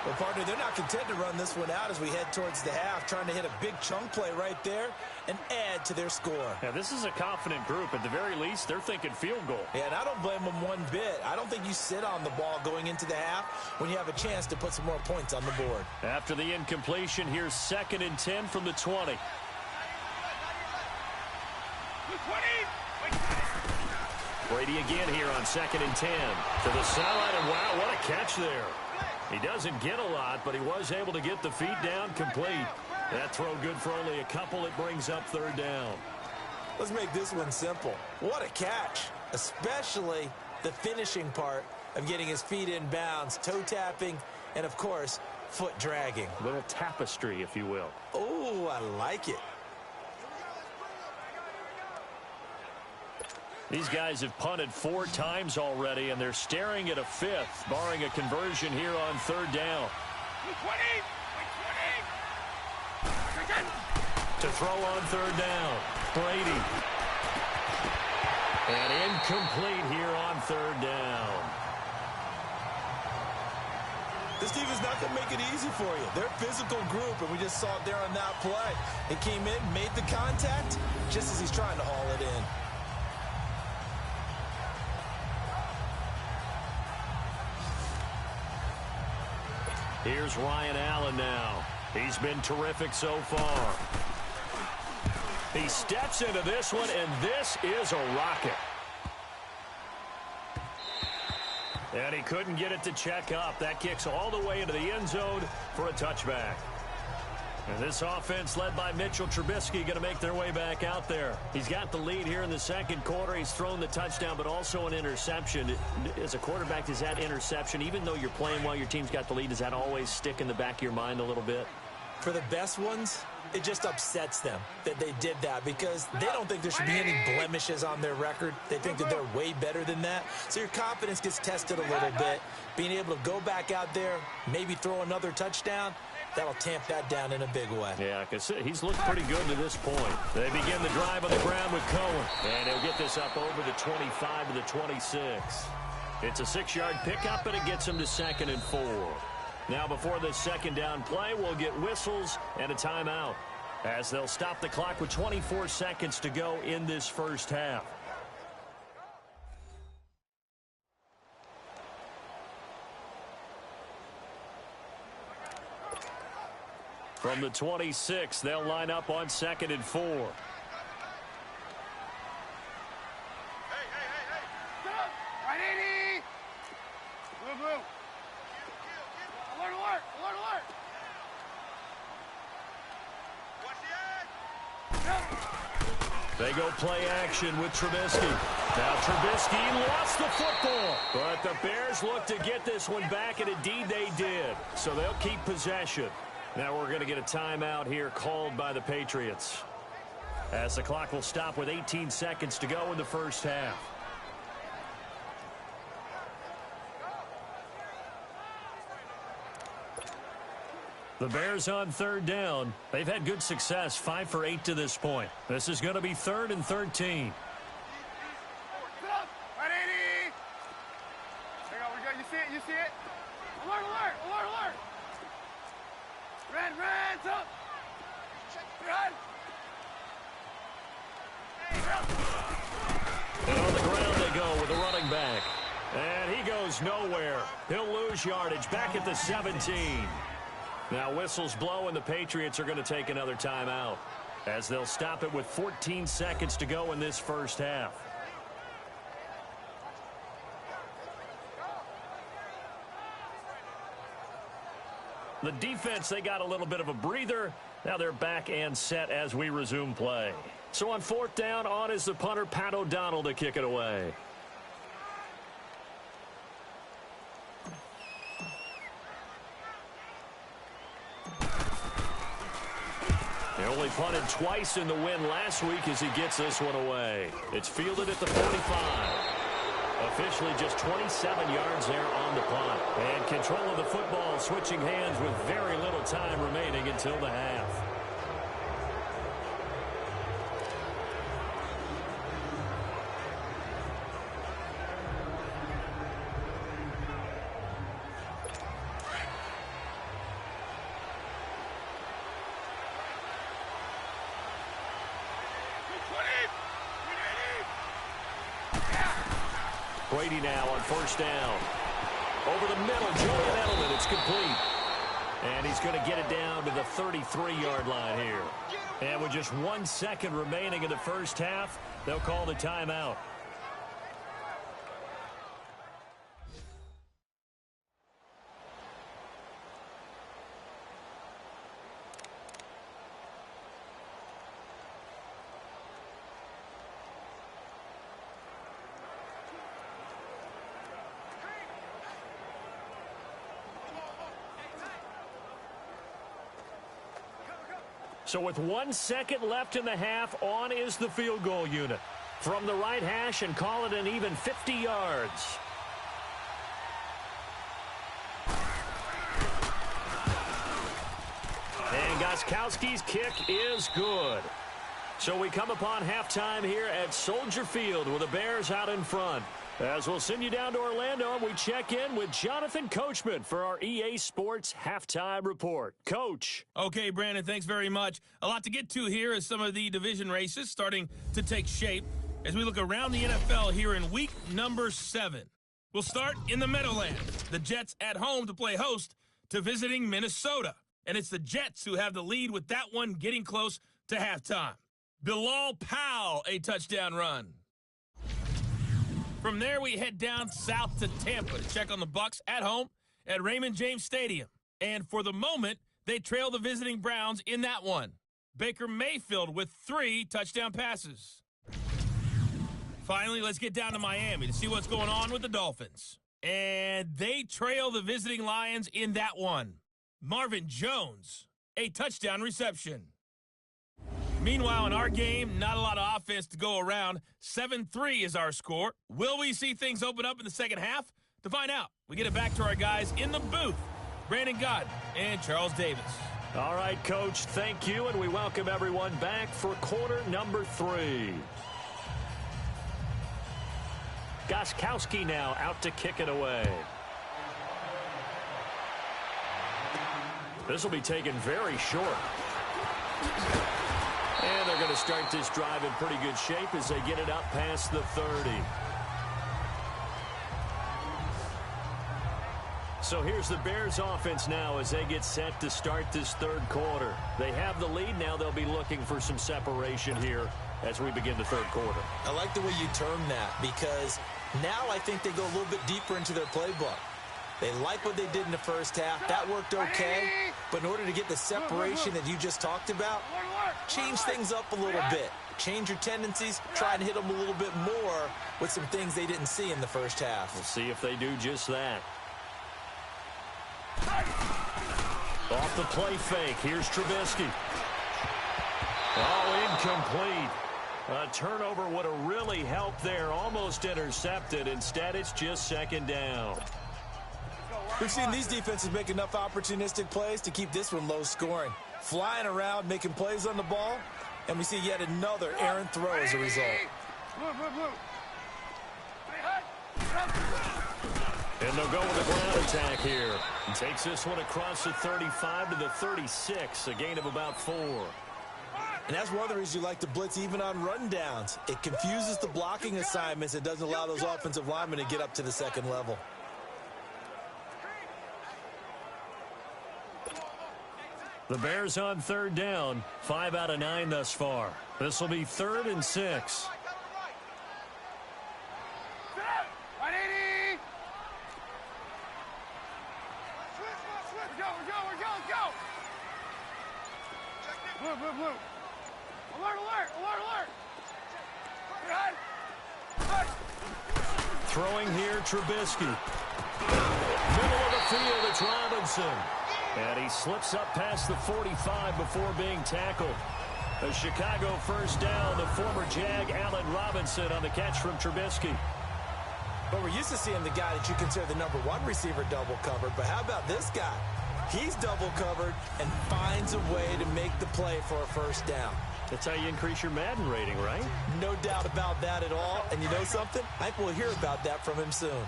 S3: Well, partner, they're not content to run this one out as we head towards the half, trying to hit a big chunk play right there and add to their score.
S2: Yeah, this is a confident group. At the very least, they're thinking field goal.
S3: Yeah, and I don't blame them one bit. I don't think you sit on the ball going into the half when you have a chance to put some more points on the board.
S2: After the incompletion, here's 2nd and 10 from the 20. Brady again here on 2nd and 10. To the sideline, and wow, what a catch there. He doesn't get a lot, but he was able to get the feet down complete. That throw good for only a couple. It brings up 3rd down.
S3: Let's make this one simple. What a catch, especially the finishing part of getting his feet in bounds, toe tapping, and, of course, foot dragging.
S2: A little tapestry, if you will.
S3: Oh, I like it.
S2: These guys have punted 4 times already, and they're staring at a 5th, barring a conversion here on 3rd down. To throw on 3rd down, Brady. And incomplete here on 3rd down.
S3: This team is not going to make it easy for you. They're a physical group, and we just saw it there on that play. He came in, made the contact, just as he's trying to haul it in.
S2: Here's Ryan Allen now. He's been terrific so far. He steps into this one, and this is a rocket. And he couldn't get it to check up. That kicks all the way into the end zone for a touchback. And this offense led by Mitchell Trubisky going to make their way back out there. He's got the lead here in the 2nd quarter. He's thrown the touchdown, but also an interception. As a quarterback, does that interception, even though you're playing while your team's got the lead, does that always stick in the back of your mind a little bit?
S3: For the best ones, it just upsets them that they did that because they don't think there should be any blemishes on their record. They think that they're way better than that. So your confidence gets tested a little bit. Being able to go back out there, maybe throw another touchdown, that'll tamp that down in a big way.
S2: Yeah, because he's looked pretty good to this point. They begin the drive on the ground with Cohen. And he'll get this up over the 25 to the 26. It's a 6-yard pickup, and it gets him to 2nd and 4. Now before this 2nd down play, we'll get whistles and a timeout, as they'll stop the clock with 24 seconds to go in this first half. From the 26, they'll line up on 2nd and 4.
S5: Hey. Right 80. Blue. Alert. Watch the edge.
S2: They go play action with Trubisky. Now Trubisky lost the football, but the Bears look to get this one back, and indeed they did. So they'll keep possession. Now we're going to get a timeout here called by the Patriots, as the clock will stop with 18 seconds to go in the first half. The Bears on 3rd down. They've had good success, 5 for 8 to this point. This is going to be 3rd and 13.
S5: Right 80. There we go. You see it? Alert. Run, up. Run.
S2: And on the ground they go with the running back. And he goes nowhere. He'll lose yardage back at the 17. Now whistles blow, and the Patriots are going to take another timeout, as they'll stop it with 14 seconds to go in this first half. The defense, they got a little bit of a breather. Now they're back and set as we resume play. So on 4th down, on is the punter, Pat O'Donnell, to kick it away. He only punted twice in the win last week as he gets this one away. It's fielded at the 45. Officially just 27 yards there on the punt. And control of the football switching hands with very little time remaining until the half. Brady now on first down. Over the middle, Julian Edelman. It's complete. And he's going to get it down to the 33-yard line here. And with just 1 second remaining in the first half, they'll call the timeout. So with 1 second left in the half, on is the field goal unit. From the right hash and call it an even 50 yards. And Gostkowski's kick is good. So we come upon halftime here at Soldier Field with the Bears out in front. As we'll send you down to Orlando, we check in with Jonathan Coachman for our EA Sports Halftime Report. Coach.
S1: Okay, Brandon, thanks very much. A lot to get to here as some of the division races starting to take shape as we look around the NFL here in week number 7. We'll start in the Meadowlands. The Jets at home to play host to visiting Minnesota. And it's the Jets who have the lead with that one getting close to halftime. Bilal Powell, a touchdown run. From there, we head down south to Tampa to check on the Bucs at home at Raymond James Stadium. And for the moment, they trail the visiting Browns in that one. Baker Mayfield with 3 touchdown passes. Finally, let's get down to Miami to see what's going on with the Dolphins. And they trail the visiting Lions in that one. Marvin Jones, a touchdown reception. Meanwhile, in our game, not a lot of offense to go around. 7-3 is our score. Will we see things open up in the second half? To find out, we get it back to our guys in the booth, Brandon Gott and Charles Davis.
S2: All right, Coach, thank you, and we welcome everyone back for quarter number 3. Gostkowski now out to kick it away. This will be taken very short. And they're going to start this drive in pretty good shape as they get it up past the 30. So here's the Bears offense now as they get set to start this third quarter. They have the lead. Now they'll be looking for some separation here as we begin the third quarter.
S3: I like the way you term that because now I think they go a little bit deeper into their playbook. They like what they did in the first half. That worked okay. But in order to get the separation that you just talked about, change things up a little bit. Change your tendencies. Try and hit them a little bit more with some things they didn't see in the first half.
S2: We'll see if they do just that. Off the play fake. Here's Trubisky. Oh, incomplete. A turnover would have really helped there. Almost intercepted. Instead, it's just second down.
S3: We've seen these defenses make enough opportunistic plays to keep this one low scoring. Flying around, making plays on the ball, and we see yet another errant throw as a result.
S2: And they'll go with a ground attack here. And takes this one across the 35 to the 36, a gain of about 4.
S3: And that's one of the reasons you like to blitz even on rundowns. It confuses the blocking assignments. It doesn't allow those offensive linemen to get up to the second level.
S2: The Bears on third down, 5 out of 9 thus far. This will be 3rd and 6. Throwing here, Trubisky. Middle of the field, it's Robinson. And he slips up past the 45 before being tackled. A Chicago first down, the former Jag, Allen Robinson, on the catch from Trubisky.
S3: But we're used to seeing the guy that you consider the #1 receiver double covered. But how about this guy? He's double covered and finds a way to make the play for a first down.
S2: That's how you increase your Madden rating, right?
S3: No doubt about that at all. And you know something? I think we'll hear about that from him soon.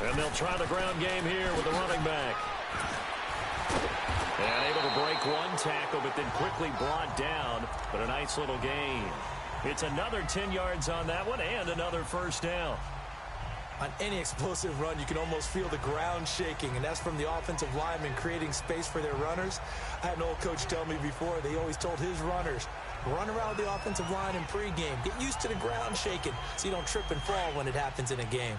S2: And they'll try the ground game here with the running back. And able to break one tackle, but then quickly brought down. But a nice little gain. It's another 10 yards on that one and another first down.
S3: On any explosive run, you can almost feel the ground shaking, and that's from the offensive linemen creating space for their runners. I had an old coach tell me before, they always told his runners, run around the offensive line in pregame. Get used to the ground shaking so you don't trip and fall when it happens in a game.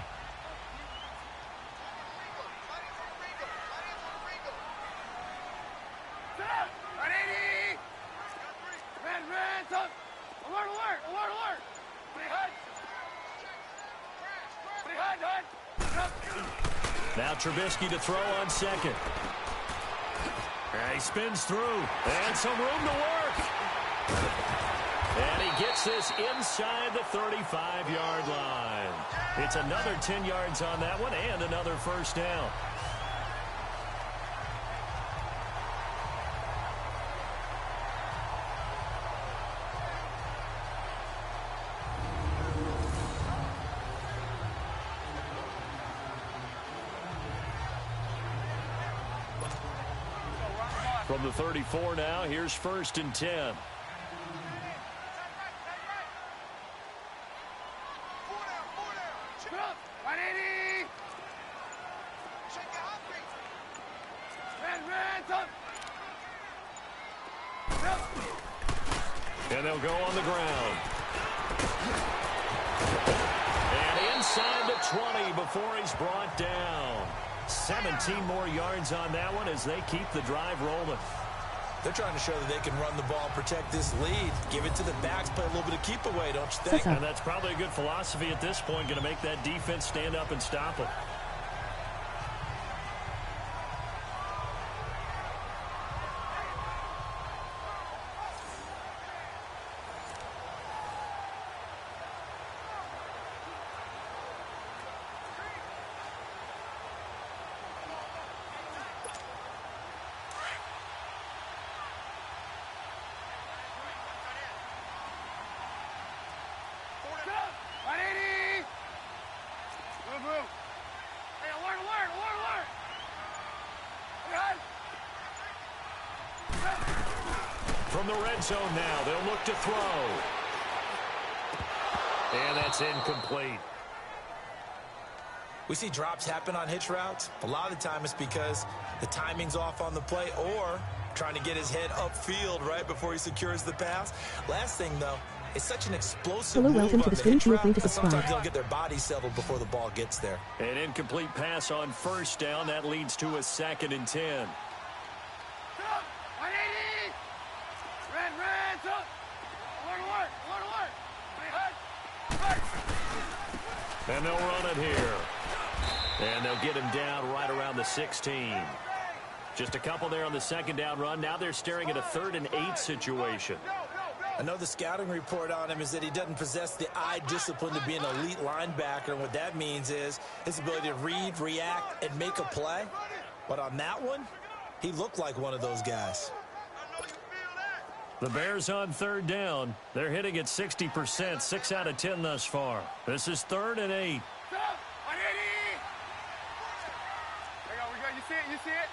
S2: Now Trubisky to throw on second. And he spins through. And some room to work. And he gets this inside the 35-yard line. It's another 10 yards on that one and another first down. From the 34 now, here's 1st and 10. And they'll go on the ground. And inside the 20 before he's brought down. 17 more yards on that one as they keep the drive rolling.
S3: They're trying to show that they can run the ball and protect this lead. Give it to the backs, play a little bit of keep away, don't you think?
S2: And that's probably a good philosophy at this point, going to make that defense stand up and stop them. From the red zone now, they'll look to throw. And that's incomplete.
S3: We see drops happen on hitch routes. A lot of the time it's because the timing's off on the play or trying to get his head upfield right before he secures the pass. Last thing, though, it's such an explosive move
S4: welcome to the screen. Feel free to subscribe.
S3: Sometimes they'll get their body settled before the ball gets there.
S2: An incomplete pass on first down. That leads to a 2nd and 10. And they'll run it here. And they'll get him down right around the 16. Just a couple there on the 2nd down run. Now they're staring at a 3rd and 8 situation.
S3: I know the scouting report on him is that he doesn't possess the eye discipline to be an elite linebacker. And what that means is his ability to read, react, and make a play. But on that one, he looked like one of those guys.
S2: The Bears on 3rd down. They're hitting at 60%, 6 out of 10 thus far. This is 3rd and 8.
S5: You see it? You see it?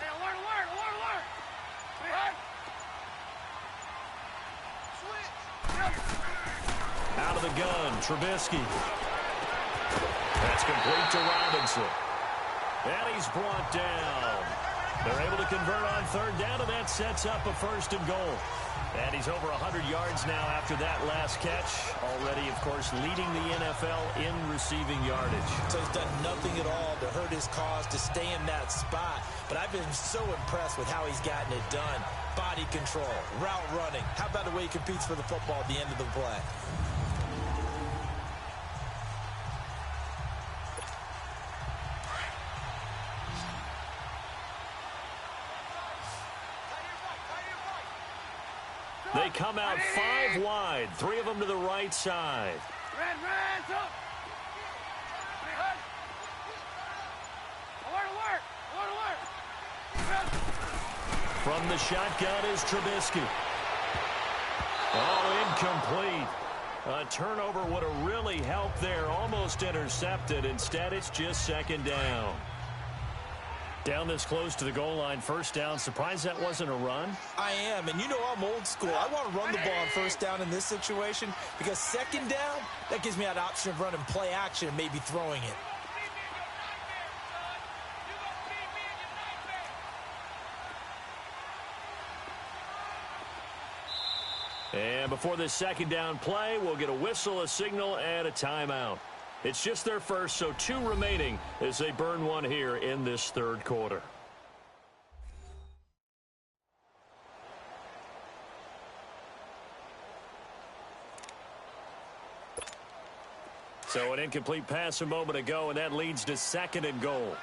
S5: Hey, alert, alert, alert, alert! Hey, hut! Switch!
S2: Out of the gun, Trubisky. That's complete to Robinson. And he's brought down. They're able to convert on 3rd down, and that sets up a 1st and goal. And he's over 100 yards now after that last catch. Already, of course, leading the NFL in receiving yardage.
S3: So he's done nothing at all to hurt his cause, to stay in that spot. But I've been so impressed with how he's gotten it done. Body control, route running. How about the way he competes for the football at the end of the play?
S2: They come out 5 wide, 3 of them to the right side.
S5: Red, up! Hey, hut! Alert, alert! Alert, alert!
S2: From the shotgun is Trubisky. Oh, incomplete. A turnover would have really helped there. Almost intercepted. Instead, it's just second down. Down this close to the goal line, first down. Surprised that wasn't a run?
S3: I am, and you know I'm old school. I want to run the ball on first down in this situation because second down, that gives me that option of running play action and maybe throwing it.
S2: And before this second down play, we'll get a whistle, a signal, and a timeout. It's just their first, so 2 remaining as they burn one here in this third quarter. So an incomplete pass a moment ago, and that leads to second and goal.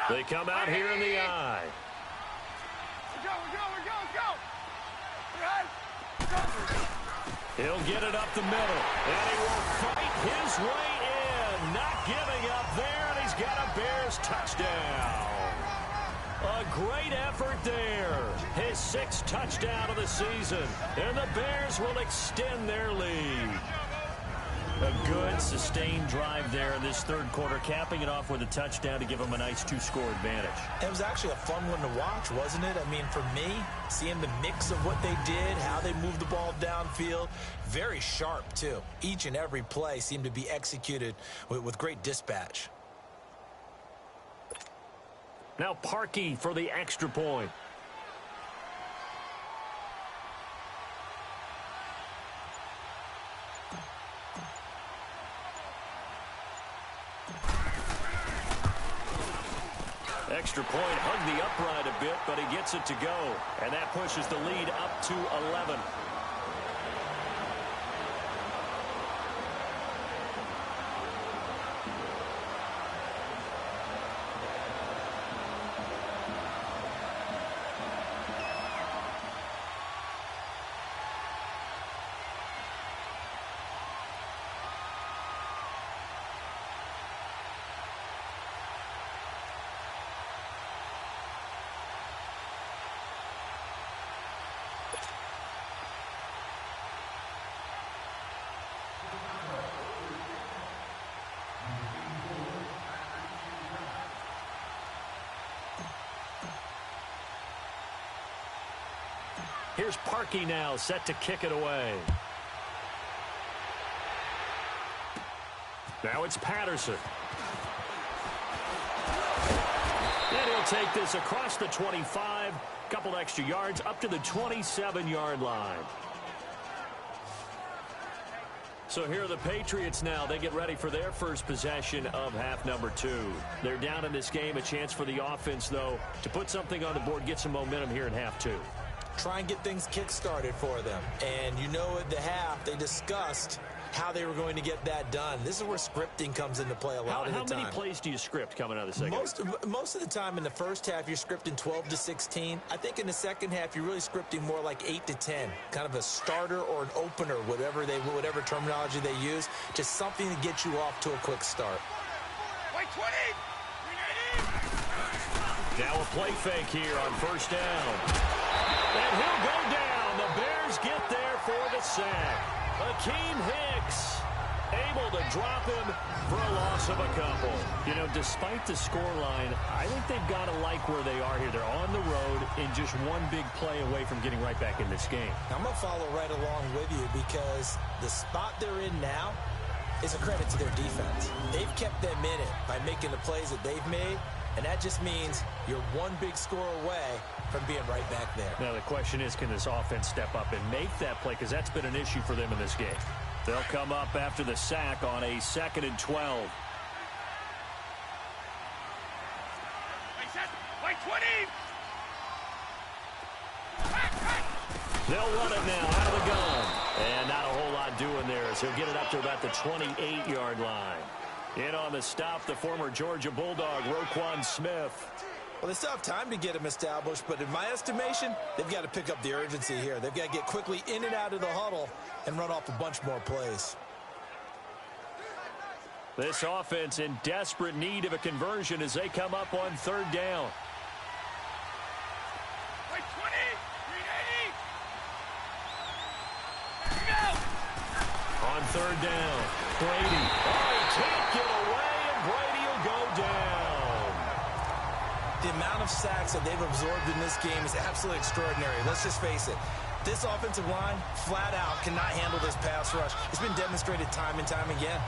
S2: They come out here in the eye. He'll get it up the middle, and he will fight his way in. Not giving up there, and he's got a Bears touchdown. A great effort there. His 6th touchdown of the season, and the Bears will extend their lead. A good, sustained drive there in this third quarter, capping it off with a touchdown to give them a nice 2-score advantage.
S3: It was actually a fun one to watch, wasn't it? I mean, for me, seeing the mix of what they did, how they moved the ball downfield, very sharp, too. Each and every play seemed to be executed with great dispatch.
S2: Now Parkey for the extra point. Extra point, hung the upright a bit, but he gets it to go. And that pushes the lead up to 11. Here's Parkey now, set to kick it away. Now it's Patterson. And he'll take this across the 25, couple extra yards, up to the 27-yard line. So here are the Patriots now. They get ready for their first possession of half number 2. They're down in this game. A chance for the offense, though, to put something on the board, get some momentum here in half 2.
S3: Try and get things kick-started for them. And you know at the half, they discussed how they were going to get that done. This is where scripting comes into play a lot of the time.
S2: How many plays do you script coming out of the second?
S3: Most of the time in the first half, you're scripting 12 to 16. I think in the second half, you're really scripting more like 8 to 10. Kind of a starter or an opener, whatever terminology they use. Just something to get you off to a quick start.
S5: Wait, 20!
S2: Now a play fake here on first down. And he'll go down. The Bears get there for the sack. Akeem Hicks able to drop him for a loss of a couple. You know, despite the scoreline, I think they've got to like where they are here. They're on the road and just one big play away from getting right back in this game.
S3: I'm going to follow right along with you because the spot they're in now is a credit to their defense. They've kept them in it by making the plays that they've made, and that just means you're one big score away from being right back there.
S2: Now the question is, can this offense step up and make that play? Because that's been an issue for them in this game. They'll come up after the sack on a 2nd and 12.
S5: Wait, 20!
S2: They'll run it now out of the gun. And not a whole lot doing there as he'll get it up to about the 28-yard line. In on the stop, the former Georgia Bulldog, Roquan Smith.
S3: Well, they still have time to get him established, but in my estimation, they've got to pick up the urgency here. They've got to get quickly in and out of the huddle and run off a bunch more plays.
S2: This offense in desperate need of a conversion as they come up on 3rd down.
S5: Wait, 20! 380!
S2: third down. Brady. Oh, he can't get away, and Brady will go down.
S3: The amount of sacks that they've absorbed in this game is absolutely extraordinary. Let's just face it. This offensive line, flat out, cannot handle this pass rush. It's been demonstrated time and time again.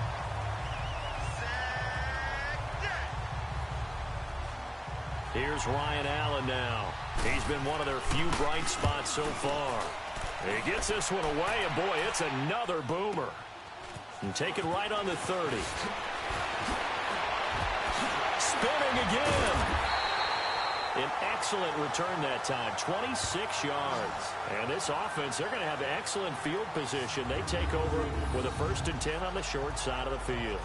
S2: Here's Ryan Allen now. He's been one of their few bright spots so far. He gets this one away, and boy, it's another boomer. And take it right on the 30. Spinning again. An excellent return that time, 26 yards. And this offense, they're going to have excellent field position. They take over with a 1st and 10 on the short side of the field.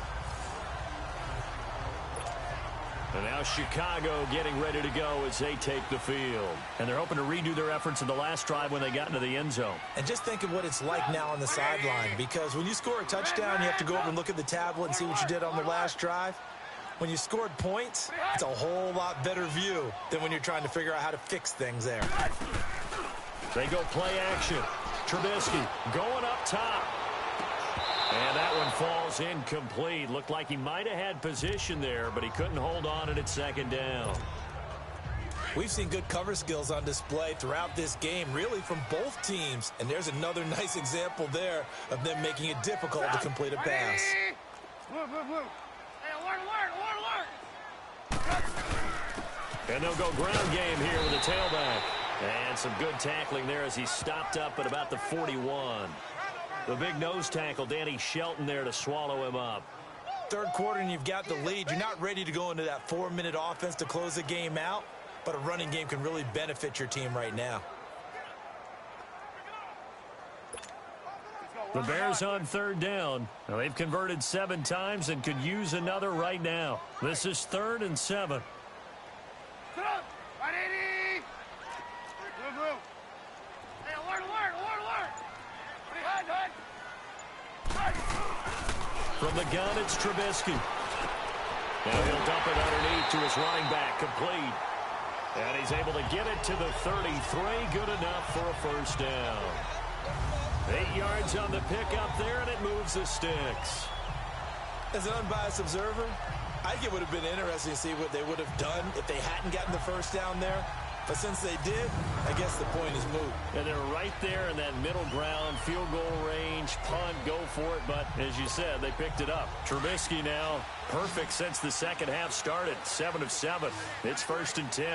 S2: And now Chicago getting ready to go as they take the field. And they're hoping to redo their efforts in the last drive when they got into the end zone.
S3: And just think of what it's like now on the sideline, because when you score a touchdown, you have to go over and look at the tablet and see what you did on the last drive. When you scored points, it's a whole lot better view than when you're trying to figure out how to fix things there.
S2: They go play action. Trubisky going up top. And that one falls incomplete. Looked like he might have had position there, but he couldn't hold on at its second down.
S3: We've seen good cover skills on display throughout this game, really from both teams. And there's another nice example there of them making it difficult to complete a pass.
S5: Blue, blue, blue. Hey, alert, alert, alert, alert.
S2: And they'll go ground game here with a tailback. And some good tackling there as he stopped up at about the 41. The big nose tackle, Danny Shelton, there to swallow him up.
S3: Third quarter and you've got the lead. You're not ready to go into that 4-minute offense to close the game out, but a running game can really benefit your team right now.
S2: The Bears on third down. Now, they've converted 7 times and could use another right now. This is 3rd and 7.
S5: Sit up. 180. Blue, blue. Hey, alert, alert, alert, alert. Behind, hut.
S2: From the gun, it's Trubisky. Now he'll dump it underneath to his running back, complete. And he's able to get it to the 33, good enough for a first down. 8 yards on the pickup there, and it moves the sticks.
S3: As an unbiased observer, I think it would have been interesting to see what they would have done if they hadn't gotten the first down there. But since they did, I guess the point is moot.
S2: And they're right there in that middle ground, field goal range, punt, go for it. But as you said, they picked it up. Trubisky now perfect since the second half started. 7 of 7. It's 1st and 10.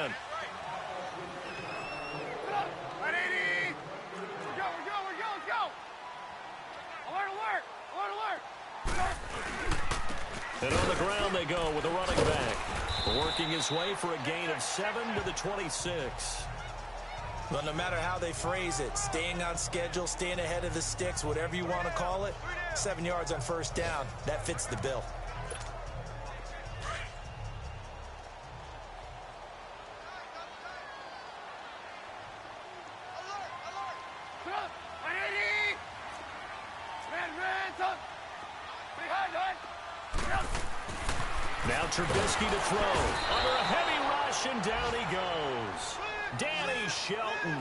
S5: 180. We're go, let's go. Alert, alert, alert, alert.
S2: And on the ground they go with a running back. Working his way for a gain of 7 to the 26.
S3: Well, no matter how they phrase it, staying on schedule, staying ahead of the sticks, whatever you want to call it, 7 yards on first down, that fits the bill.
S5: Sit up. 180. Man, up. Behind, hut.
S2: Now Trubisky to throw. Under a heavy rush, and down he goes. Danny Shelton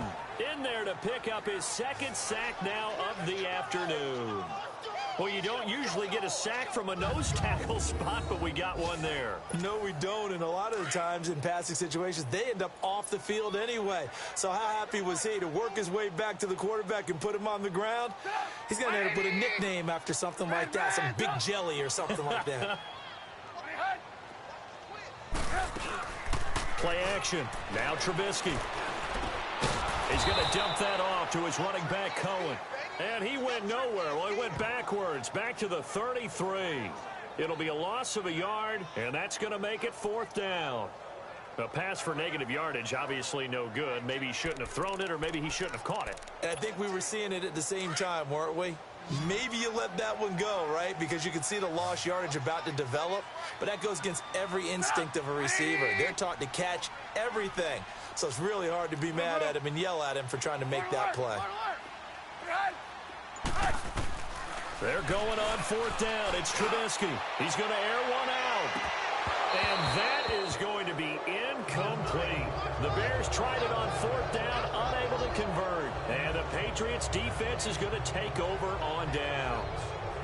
S2: in there to pick up his 2nd sack now of the afternoon. Well, you don't usually get a sack from a nose tackle spot, but we got one there.
S3: No, we don't, and a lot of the times in passing situations, they end up off the field anyway. So how happy was he to work his way back to the quarterback and put him on the ground? He's going to end up with a nickname after something like that, some Big Jelly or something like that.
S2: Play action. Now Trubisky. He's going to dump that off to his running back, Cohen. And he went nowhere. Well, he went backwards, back to the 33. It'll be a loss of a yard, and that's going to make it 4th down. A pass for negative yardage, obviously no good. Maybe he shouldn't have thrown it, or maybe he shouldn't have caught it.
S3: And I think we were seeing it at the same time, weren't we? Maybe you let that one go, right? Because you can see the lost yardage about to develop. But that goes against every instinct of a receiver. They're taught to catch everything. So it's really hard to be mad at him and yell at him for trying to make that play.
S2: They're going on 4th down. It's Trubisky. He's going to air one out. And that is going to be incomplete. The Bears tried it on 4th down, unable to convert. And the Patriots defense is going to take over on downs.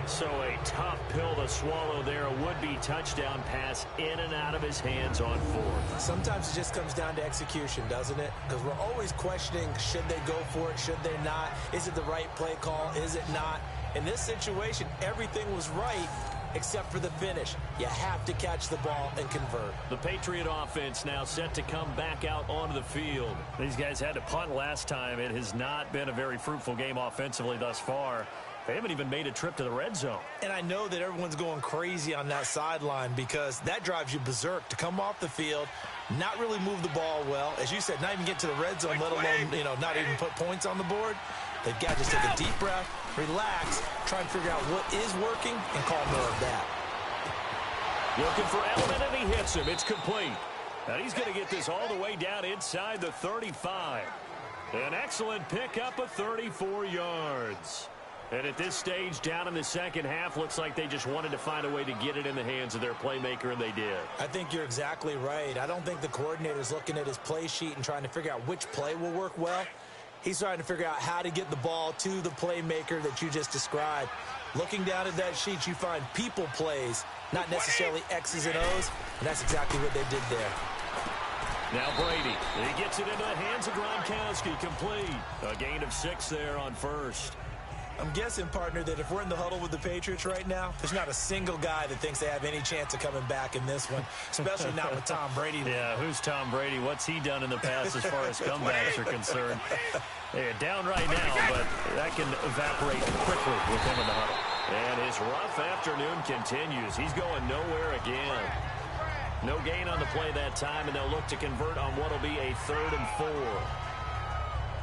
S2: So a tough pill to swallow there. A would-be touchdown pass in and out of his hands on fourth.
S3: Sometimes it just comes down to execution, doesn't it? Because we're always questioning, should they go for it, should they not? Is it the right play call, is it not? In this situation, everything was right except for the finish. You have to catch the ball and convert.
S2: The Patriot offense now set to come back out onto the field. These guys had to punt last time. It has not been a very fruitful game offensively thus far. They haven't even made a trip to the red zone.
S3: And I know that everyone's going crazy on that sideline because that drives you berserk to come off the field, not really move the ball well. As you said, not even get to the red zone, let alone, not even put points on the board. They've got to just take a deep breath, relax, try and figure out what is working, and call more of that.
S2: Looking for Element, and he hits him. It's complete. And he's going to get this all the way down inside the 35. An excellent pickup of 34 yards. And at this stage, down in the second half, looks like they just wanted to find a way to get it in the hands of their playmaker, and they did.
S3: I think you're exactly right. I don't think the coordinator's looking at his play sheet and trying to figure out which play will work well. He's trying to figure out how to get the ball to the playmaker that you just described. Looking down at that sheet, you find people plays, not necessarily X's and O's, and that's exactly what they did there.
S2: Now Brady, he gets it into the hands of Gronkowski, complete. A gain of 6 there on first.
S3: I'm guessing, partner, that if we're in the huddle with the Patriots right now, there's not a single guy that thinks they have any chance of coming back in this one, especially not with Tom Brady.
S2: Yeah, who's Tom Brady? What's he done in the past as far as comebacks are concerned? They're down right now, but that can evaporate quickly with him in the huddle. And his rough afternoon continues. He's going nowhere again. No gain on the play that time, and they'll look to convert on what will be a 3rd and 4.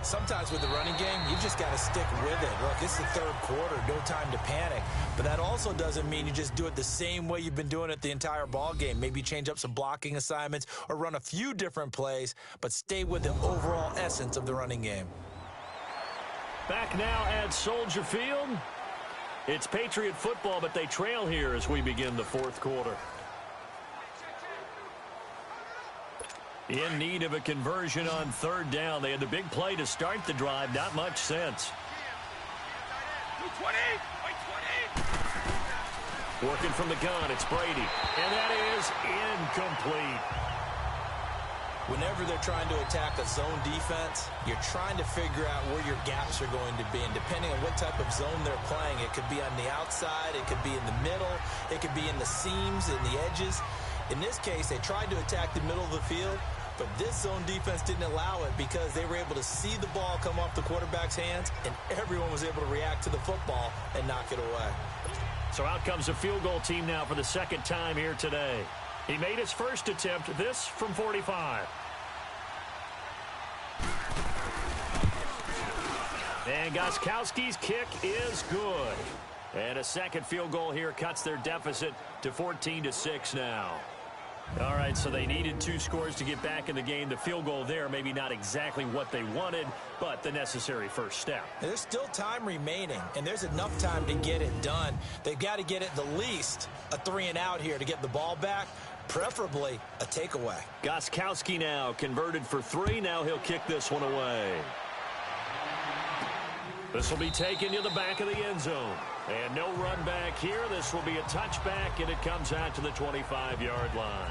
S3: Sometimes with the running game, you've just got to stick with it. Look, it's the third quarter, no time to panic. But that also doesn't mean you just do it the same way you've been doing it the entire ball game. Maybe change up some blocking assignments or run a few different plays, but stay with the overall essence of the running game.
S2: Back now at Soldier Field. It's Patriot football, but they trail here as we begin the fourth quarter. In need of a conversion on 3rd down. They had the big play to start the drive. Not much sense. Working from the gun, it's Brady. And that is incomplete.
S3: Whenever they're trying to attack a zone defense, you're trying to figure out where your gaps are going to be. And depending on what type of zone they're playing, it could be on the outside, it could be in the middle, it could be in the seams, in the edges. In this case, they tried to attack the middle of the field, but this zone defense didn't allow it because they were able to see the ball come off the quarterback's hands, and everyone was able to react to the football and knock it away.
S2: So out comes a field goal team now for the second time here today. He made his first attempt, this from 45. And Gostkowski's kick is good. And a second field goal here cuts their deficit to 14-6 now. All right, so they needed 2 scores to get back in the game. The field goal there, maybe not exactly what they wanted, but the necessary first step.
S3: There's still time remaining, and there's enough time to get it done. They've got to get at the least a 3-and-out here to get the ball back, preferably a takeaway.
S2: Gostkowski now converted for 3. Now he'll kick this one away. This will be taken to the back of the end zone. And no run back here. This will be a touchback, and it comes out to the 25-yard line.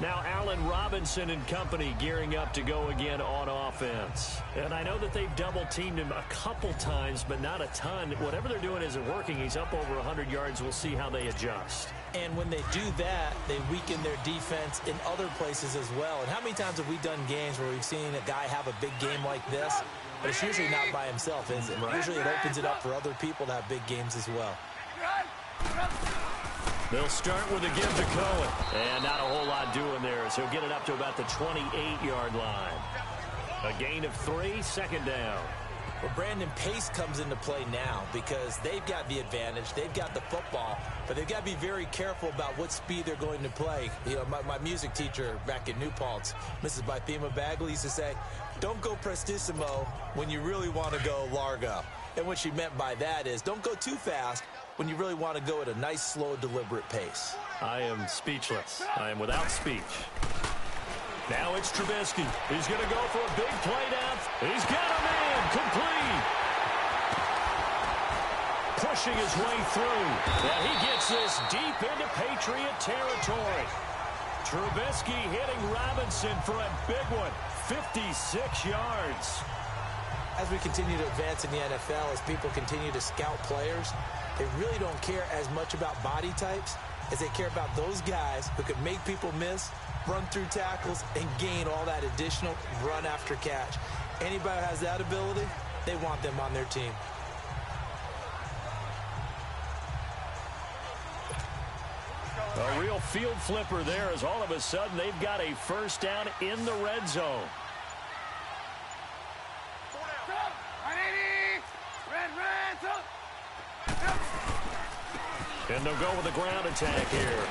S2: Now Allen Robinson and company gearing up to go again on offense. And I know that they've double-teamed him a couple times, but not a ton. Whatever they're doing isn't working. He's up over 100 yards. We'll see how they adjust.
S3: And when they do that, they weaken their defense in other places as well. And how many times have we done games where we've seen a guy have a big game like this? But it's usually not by himself, is it? Right. Usually it opens it up for other people to have big games as well.
S2: They'll start with a give to Cohen. And not a whole lot doing there, so he'll get it up to about the 28-yard line. A gain of 3, 2nd down.
S3: Well, Brandon, pace comes into play now because they've got the advantage. They've got the football, but they've got to be very careful about what speed they're going to play. You know, my music teacher back in New Paltz, Mrs. Bythema Bagley, used to say, don't go prestissimo when you really want to go largo. And what she meant by that is don't go too fast when you really want to go at a nice, slow, deliberate pace.
S2: I am speechless. I am without speech. Now it's Trubisky. He's going to go for a big play down. He's got him in. Complete. pushing his way through. And he gets this deep into Patriot territory. Trubisky hitting Robinson for a big one, 56 yards.
S3: As we continue to advance in the NFL, as people continue to scout players, they really don't care as much about body types as they care about those guys who can make people miss, run through tackles, and gain all that additional run after catch. Anybody who has that ability, they want them on their team.
S2: A real field flipper there as all of a sudden they've got a first down in the red zone. And they'll go with the ground attack here.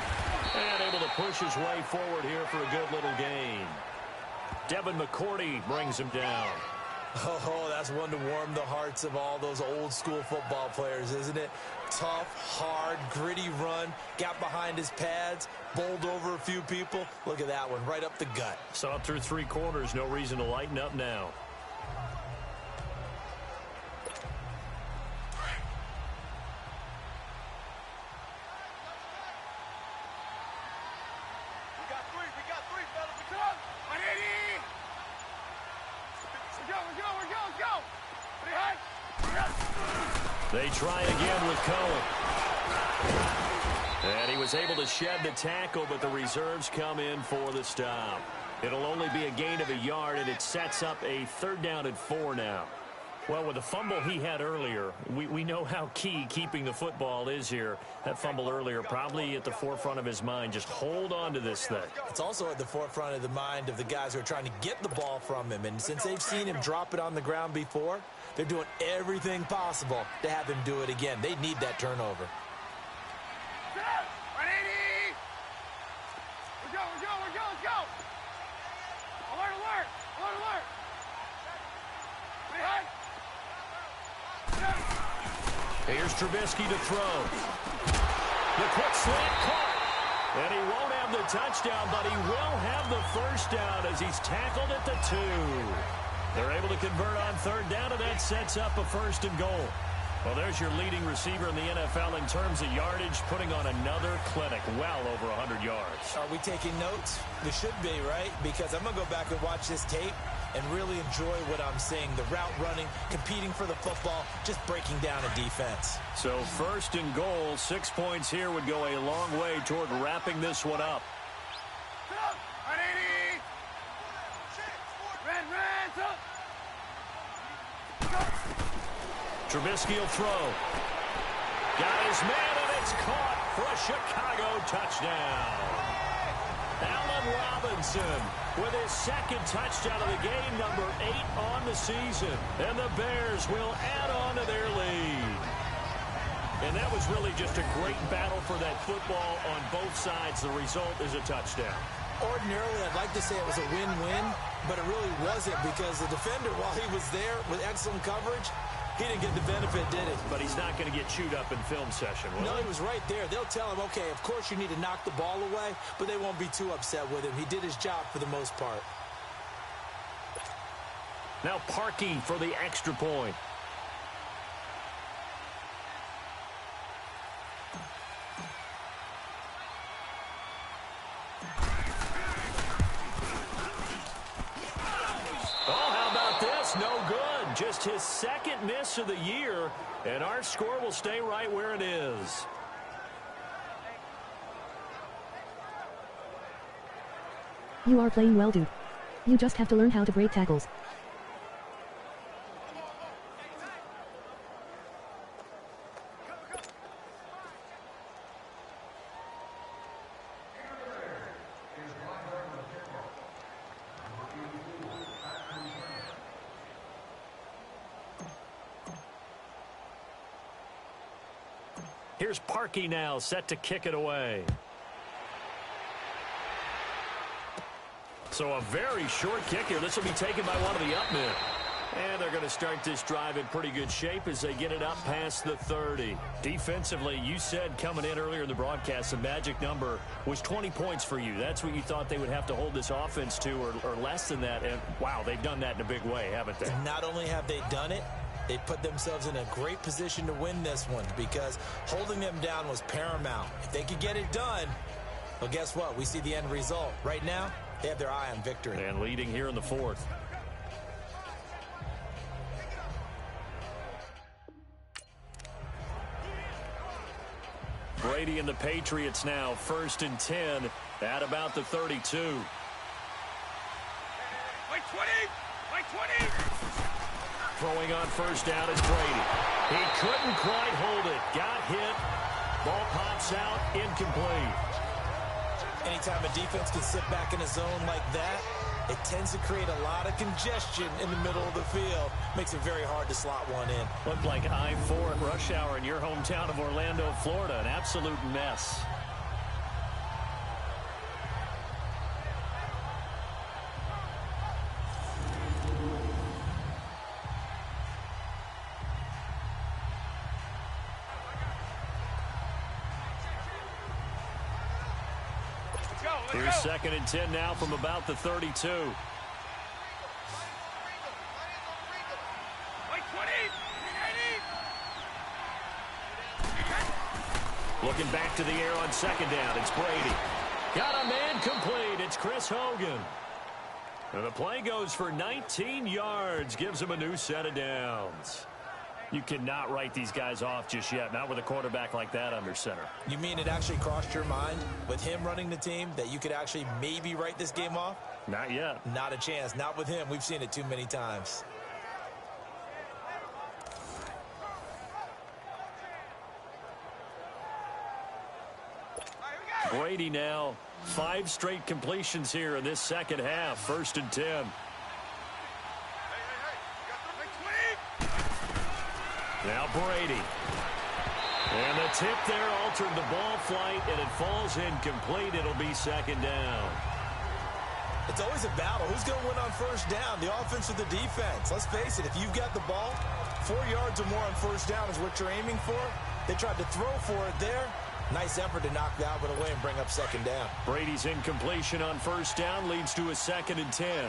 S2: And able to push his way forward here for a good little gain. Devin McCourty brings him down.
S3: Oh, that's one to warm the hearts of all those old school football players, isn't it? Tough, hard, gritty run, got behind his pads, bowled over a few people. Look at that one, right up the gut.
S2: Saw it through 3 quarters, no reason to lighten up now. They try again with Cohen. And he was able to shed the tackle, but the reserves come in for the stop. It'll only be a gain of a yard, and it sets up a 3rd down and 4 now. Well, with the fumble he had earlier, we know how key keeping the football is here. That fumble earlier probably at the forefront of his mind. Just hold on to this thing.
S3: It's also at the forefront of the mind of the guys who are trying to get the ball from him. And since they've seen him drop it on the ground before, they're doing everything possible to have him do it again. They need that turnover.
S5: Let's go. Alert.
S2: Here's Trubisky to throw. The quick slant caught. And he won't have the touchdown, but he will have the first down as he's tackled at the 2. They're able to convert on 3rd down, and that sets up a 1st and goal. Well, there's your leading receiver in the NFL in terms of yardage, putting on another clinic, well over 100 yards.
S3: Are we taking notes? We should be, right? Because I'm going to go back and watch this tape and really enjoy what I'm seeing. The route running, competing for the football, just breaking down a defense.
S2: So 1st and goal, 6 points here would go a long way toward wrapping this one up. Trubisky will throw. Got his man, and it's caught for a Chicago touchdown. Allen Robinson with his 2nd touchdown of the game, number 8 on the season. And the Bears will add on to their lead. And that was really just a great battle for that football on both sides. The result is a touchdown.
S3: Ordinarily, I'd like to say it was a win-win, but it really wasn't because the defender, while he was there with excellent coverage, he didn't get the benefit, did he?
S2: But he's not going to get chewed up in film session, will
S3: No,
S2: he?
S3: he was right there. They'll tell him, okay, of course you need to knock the ball away, but they won't be too upset with him. He did his job for the most part.
S2: Now Parkey for the extra point. No good. Just his 2nd miss of the year, and our score will stay right where it is.
S4: You are playing well, dude. You just have to learn how to break tackles.
S2: Here's Parkey now, set to kick it away. So a very short kick here. This will be taken by one of the up men. And they're going to start this drive in pretty good shape as they get it up past the 30. Defensively, you said coming in earlier in the broadcast, the magic number was 20 points for you. That's what you thought they would have to hold this offense to, or less than that. And, wow, they've done that in a big way, haven't they?
S3: And not only have they done it, They put themselves in a great position to win this one because holding them down was paramount. If they could get it done, well, guess what? We see the end result. Right now, they have their eye on victory.
S2: And leading here in the fourth. Brady and the Patriots now, 1st and 10 at about the 32.
S5: Like 20! Like 20!
S2: Throwing on 1st down is Brady. He couldn't quite hold it. Got hit. Ball pops out. Incomplete.
S3: Anytime a defense can sit back in a zone like that, it tends to create a lot of congestion in the middle of the field. Makes it very hard to slot one in.
S2: Looked like I-4 at rush hour in your hometown of Orlando, Florida. An absolute mess. Here's 2nd and 10 now from about the 32.
S5: Like 20!
S2: Looking back to the air on 2nd down. It's Brady. Got a man complete. It's Chris Hogan. And the play goes for 19 yards. Gives him a new set of downs. You cannot write these guys off just yet. Not with a quarterback like that under center.
S3: You mean it actually crossed your mind with him running the team that you could actually maybe write this game off?
S2: Not yet.
S3: Not a chance. Not with him. We've seen it too many times.
S2: Brady now 5 straight completions here in this second half. 1st and 10. Now Brady. And the tip there altered the ball flight, and it falls incomplete. It'll be 2nd down.
S3: It's always a battle. Who's going to win on 1st down, the offense or the defense? Let's face it, if you've got the ball, 4 yards or more on 1st down is what you're aiming for. They tried to throw for it there. Nice effort to knock that one away and bring up 2nd down.
S2: Brady's incompletion on 1st down leads to a 2nd and 10.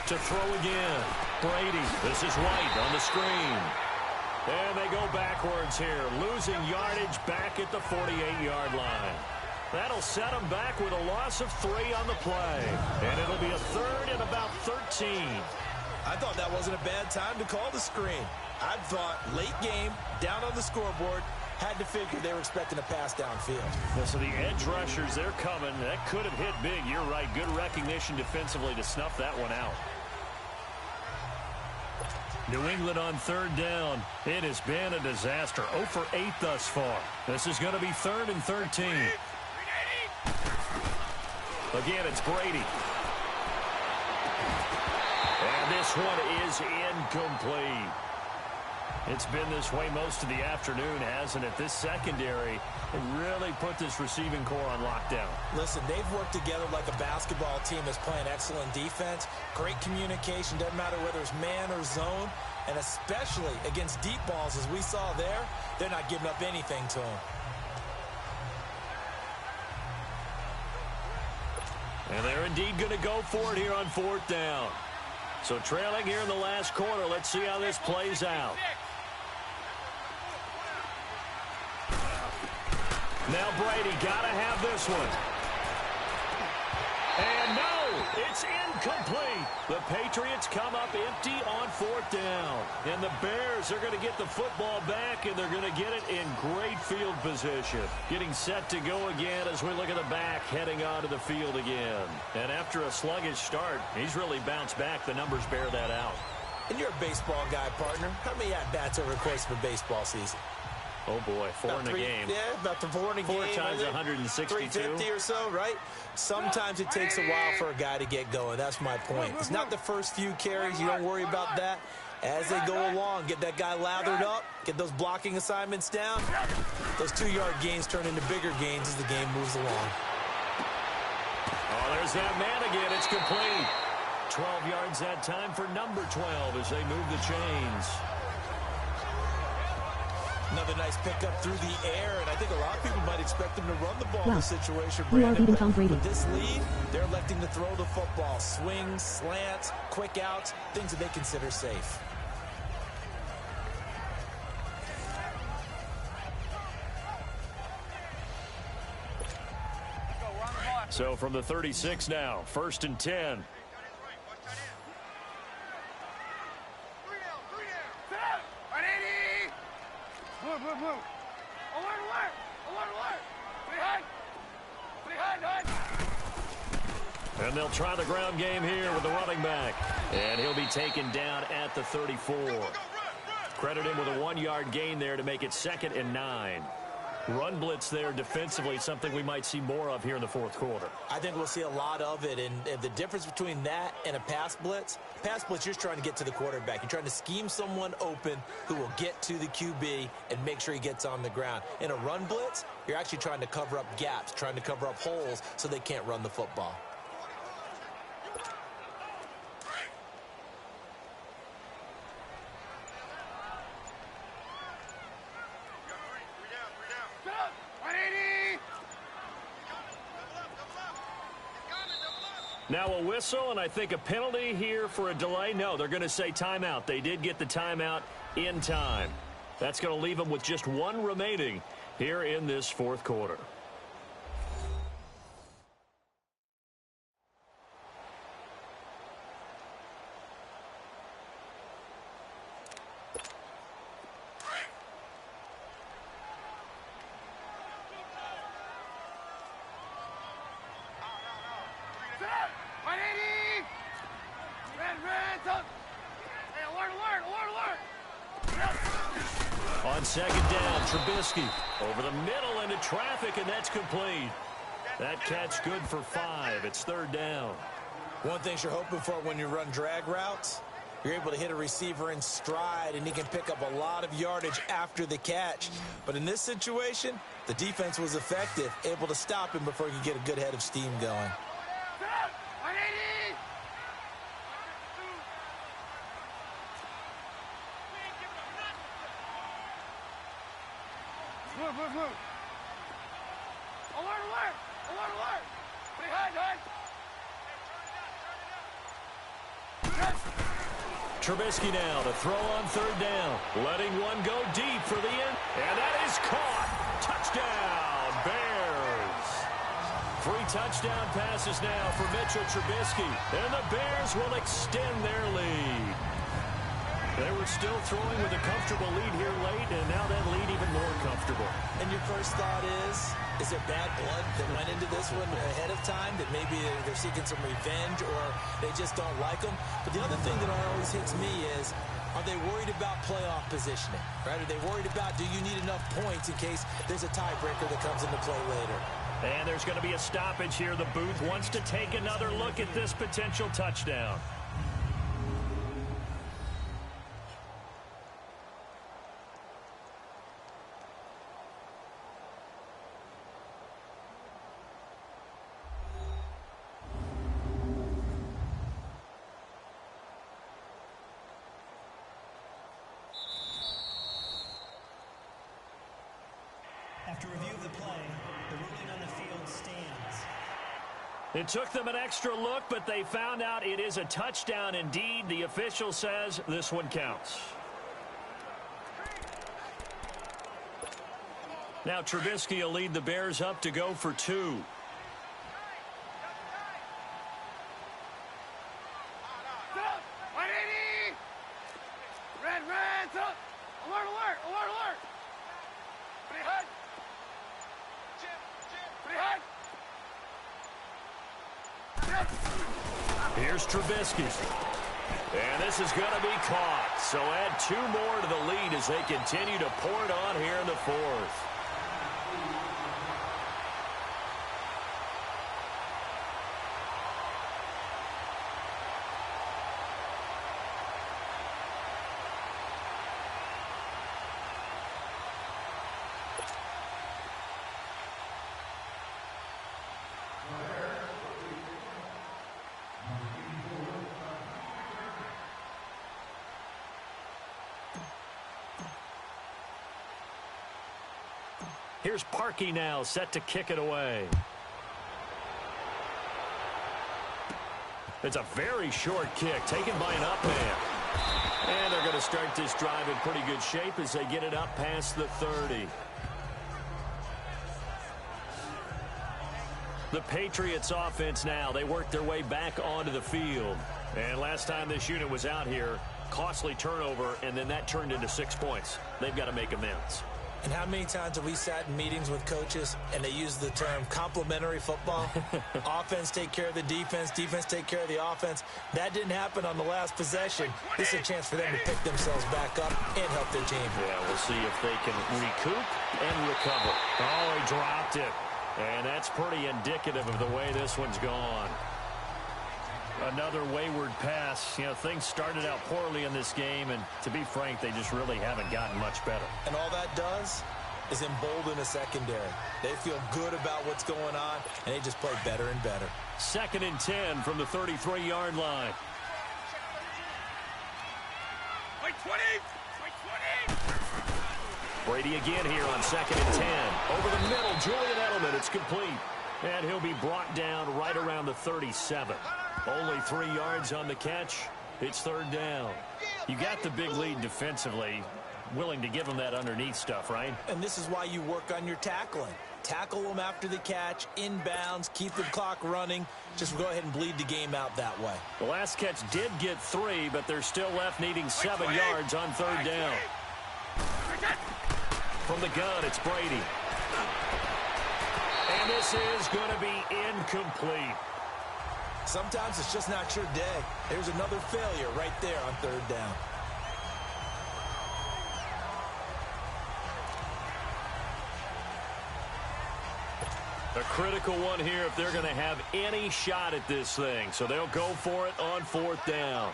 S2: To throw again. Brady. This is White on the screen. And they go backwards here. Losing yardage back at the 48-yard line. That'll set them back with a loss of 3 on the play. And it'll be a 3rd and about 13.
S3: I thought that wasn't a bad time to call the screen. I thought late game, down on the scoreboard, had to figure they were expecting a pass downfield.
S2: So the edge rushers, they're coming. That could have hit big. You're right. Good recognition defensively to snuff that one out. New England on 3rd down. It has been a disaster. 0 for 8 thus far. This is going to be 3rd and 13. Again, it's Brady. And this one is incomplete. It's been this way most of the afternoon, hasn't it? This secondary really put this receiving core on lockdown.
S3: Listen, they've worked together like a basketball team that's playing excellent defense. Great communication, doesn't matter whether it's man or zone. And especially against deep balls, as we saw there, they're not giving up anything to them.
S2: And they're indeed going to go for it here on 4th down. So trailing here in the last quarter, let's see how this plays out. Now Brady got to have this one. And no, it's incomplete. The Patriots come up empty on 4th down. And the Bears are going to get the football back, and they're going to get it in great field position. Getting set to go again as we look at the back, heading onto the field again. And after a sluggish start, he's really bounced back. The numbers bear that out.
S3: And you're a baseball guy, partner. How many at-bats over the course of a baseball season?
S2: Oh, boy, 4 in a game.
S3: Yeah, about 4 in a game.
S2: 4 times 162.
S3: 350 or so, right? Sometimes it takes a while for a guy to get going. That's my point. It's not the first few carries. You don't worry about that. As they go along, get that guy lathered up, get those blocking assignments down. Those 2-yard gains turn into bigger gains as the game moves along.
S2: Oh, there's that man again. It's complete. 12 yards that time for number 12 as they move the chains.
S3: Another nice pickup through the air, and I think a lot of people might expect them to run the ball in
S4: Wow.
S3: this situation,
S4: We are
S3: Brandon.
S4: beating Tom Brady.
S3: With this lead, they're electing to throw the football. Swings, slants, quick outs, things that they consider safe.
S2: So from the 36 now, 1st and 10. And they'll try the ground game here with the running back. And he'll be taken down at the 34. Credit him with a 1-yard gain there to make it 2nd and 9. Run blitz there defensively, something we might see more of here in the 4th quarter.
S3: I think we'll see a lot of it, and the difference between that and a pass blitz, you're just trying to get to the quarterback. You're trying to scheme someone open who will get to the QB and make sure he gets on the ground. In a run blitz, you're actually trying to cover up gaps, trying to cover up holes so they can't run the football.
S2: Now a whistle, and I think a penalty here for a delay. No, they're going to say timeout. They did get the timeout in time. That's going to leave them with just 1 remaining here in this 4th quarter. On 2nd down, Trubisky over the middle into traffic, and that's complete. That catch good for 5. It's 3rd down.
S3: One thing you're hoping for when you run drag routes, you're able to hit a receiver in stride, and he can pick up a lot of yardage after the catch. But in this situation, the defense was effective, able to stop him before he could get a good head of steam going.
S2: Trubisky now to throw on 3rd down. Letting one go deep for the end. And that is caught. Touchdown, Bears. 3 touchdown passes now for Mitchell Trubisky. And the Bears will extend their lead. They were still throwing with a comfortable lead here late, and now that lead even more comfortable.
S3: And your first thought is there bad blood that went into this one ahead of time, that maybe they're seeking some revenge or they just don't like them? But the other thing that always hits me is, are they worried about playoff positioning? Right? Are they worried about, do you need enough points in case there's a tiebreaker that comes into play later?
S2: And there's going to be a stoppage here. The booth wants to take another look at this potential touchdown.
S6: After review of the play, the ruling on the field stands.
S2: It took them an extra look, but they found out it is a touchdown indeed. The official says this one counts. Now Trubisky will lead the Bears up to go for 2. Here's Trubisky. And this is going to be caught. So add 2 more to the lead as they continue to pour it on here in the 4th. Here's Parkey now, set to kick it away. It's a very short kick, taken by an up man. And they're going to start this drive in pretty good shape as they get it up past the 30. The Patriots offense now, they work their way back onto the field. And last time this unit was out here, costly turnover, and then that turned into 6 points. They've got to make amends.
S3: And how many times have we sat in meetings with coaches and they use the term complementary football? Offense take care of the defense, defense take care of the offense. That didn't happen on the last possession. This is a chance for them to pick themselves back up and help their team.
S2: Yeah, we'll see if they can recoup and recover. Oh, he dropped it. And that's pretty indicative of the way this one's gone. Another wayward pass. You know, things started out poorly in this game, and to be frank, they just really haven't gotten much better.
S3: And all that does is embolden a secondary. They feel good about what's going on, and they just play better and better.
S2: 2nd and 10 from the 33-yard line.
S5: Wait, 20! Wait, 20!
S2: Brady again here on 2nd and 10. Over the middle, Julian Edelman. It's complete. And he'll be brought down right around the 37. Only 3 yards on the catch. It's 3rd down. You got the big lead defensively. Willing to give them that underneath stuff, right?
S3: And this is why you work on your tackling. Tackle them after the catch, inbounds, keep the clock running. Just go ahead and bleed the game out that way.
S2: The last catch did get 3, but they're still left needing 7 yards on 3rd down. From the gun, it's Brady. And this is going to be incomplete.
S3: Sometimes it's just not your day. There's another failure right there on 3rd down.
S2: A critical one here if they're going to have any shot at this thing. So they'll go for it on 4th down.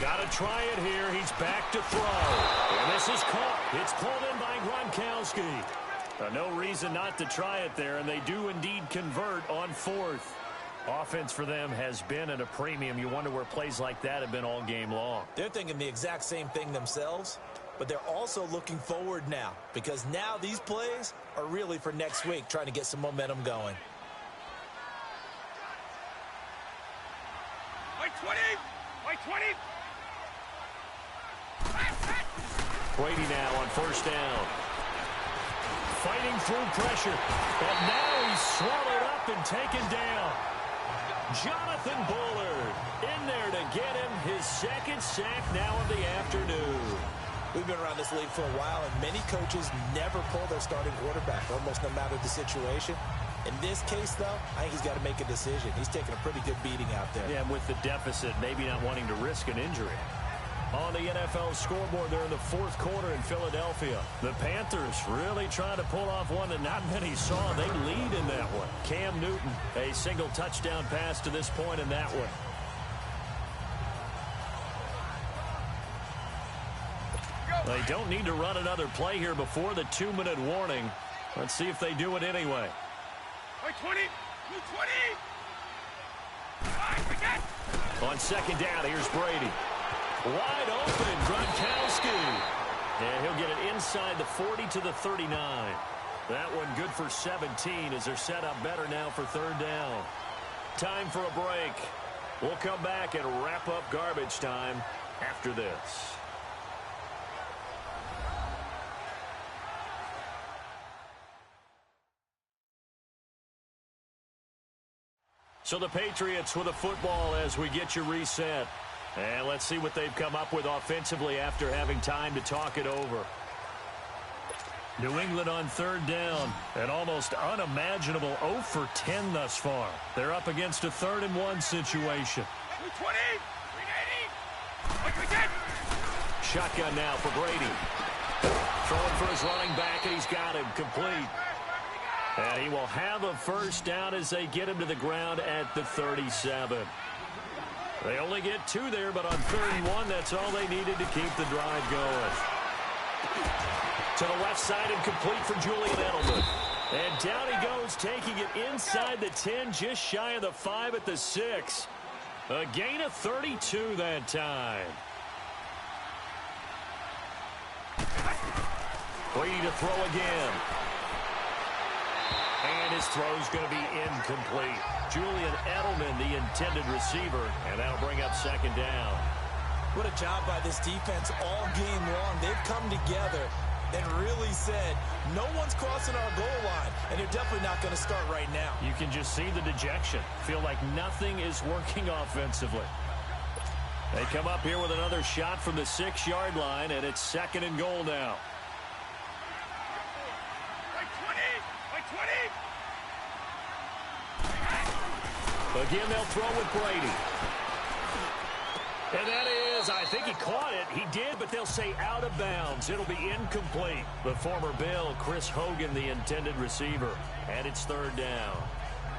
S2: Got to try it here. He's back to throw. And this is caught. It's pulled in by Gronkowski. No reason not to try it there, and they do indeed convert on 4th. Offense for them has been at a premium. You wonder where plays like that have been all game long.
S3: They're thinking the exact same thing themselves, but they're also looking forward now, because now these plays are really for next week, trying to get some momentum going.
S5: Wait, 20! Wait, 20!
S2: Brady now on 1st down. Fighting through pressure. And now he's swallowed up and taken down. Jonathan Bullard in there to get him his 2nd sack now of the afternoon.
S3: We've been around this league for a while, and many coaches never pull their starting quarterback, almost no matter the situation. In this case, though, I think he's got to make a decision. He's taking a pretty good beating out there.
S2: Yeah, and with the deficit, maybe not wanting to risk an injury. On the NFL scoreboard, they're in the 4th quarter in Philadelphia. The Panthers really trying to pull off one that not many saw. They lead in that one. Cam Newton, a single touchdown pass to this point in that one. They don't need to run another play here before the 2-minute warning. Let's see if they do it anyway.
S5: Wait, 20! You 20!
S2: On 2nd down, here's Brady. Wide open, Gronkowski. And he'll get it inside the 40 to the 39. That one good for 17 as they're set up better now for 3rd down. Time for a break. We'll come back and wrap up garbage time after this. So the Patriots with a football as we get you reset. And let's see what they've come up with offensively after having time to talk it over. New England on 3rd down. An almost unimaginable 0 for 10 thus far. They're up against a 3rd and 1 situation.
S5: 20! 380!
S2: Shotgun now for Brady. Throwing for his running back, and he's got him complete. And he will have a 1st down as they get him to the ground at the 37. They only get 2 there, but on 3rd and 1, that's all they needed to keep the drive going. To the left side and complete for Julian Edelman. And down he goes, taking it inside the 10, just shy of the 5 at the 6. A gain of 32 that time. Brady to throw again. And his throw's going to be incomplete. Julian Edelman, the intended receiver, and that'll bring up second down.
S3: What a job by this defense all game long. They've come together and really said, no one's crossing our goal line, and they're definitely not going to start right now.
S2: You can just see the dejection. Feel like nothing is working offensively. They come up here with another shot from the 6-yard line, and it's second and goal now. Again, they'll throw with Brady. And that is, I think he caught it. He did, but they'll say out of bounds. It'll be incomplete. The former Bill, Chris Hogan, the intended receiver. And it's third down.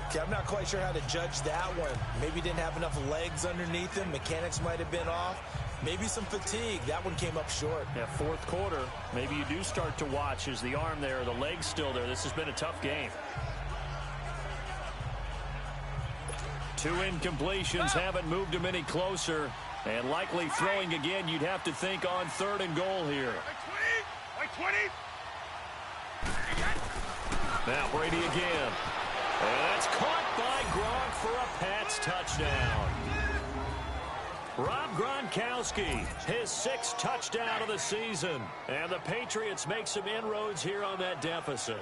S3: Okay, I'm not quite sure how to judge that one. Maybe didn't have enough legs underneath him. Mechanics might have been off. Maybe some fatigue. That one came up short.
S2: Yeah, fourth quarter, maybe you do start to watch. Is the arm there, the leg's still there? This has been a tough game. 2 incompletions haven't moved him any closer. And likely throwing again, you'd have to think on third and goal here. Now Brady again. And that's caught by Gronk for a Pats touchdown. Rob Gronkowski, his 6th touchdown of the season. And the Patriots make some inroads here on that deficit.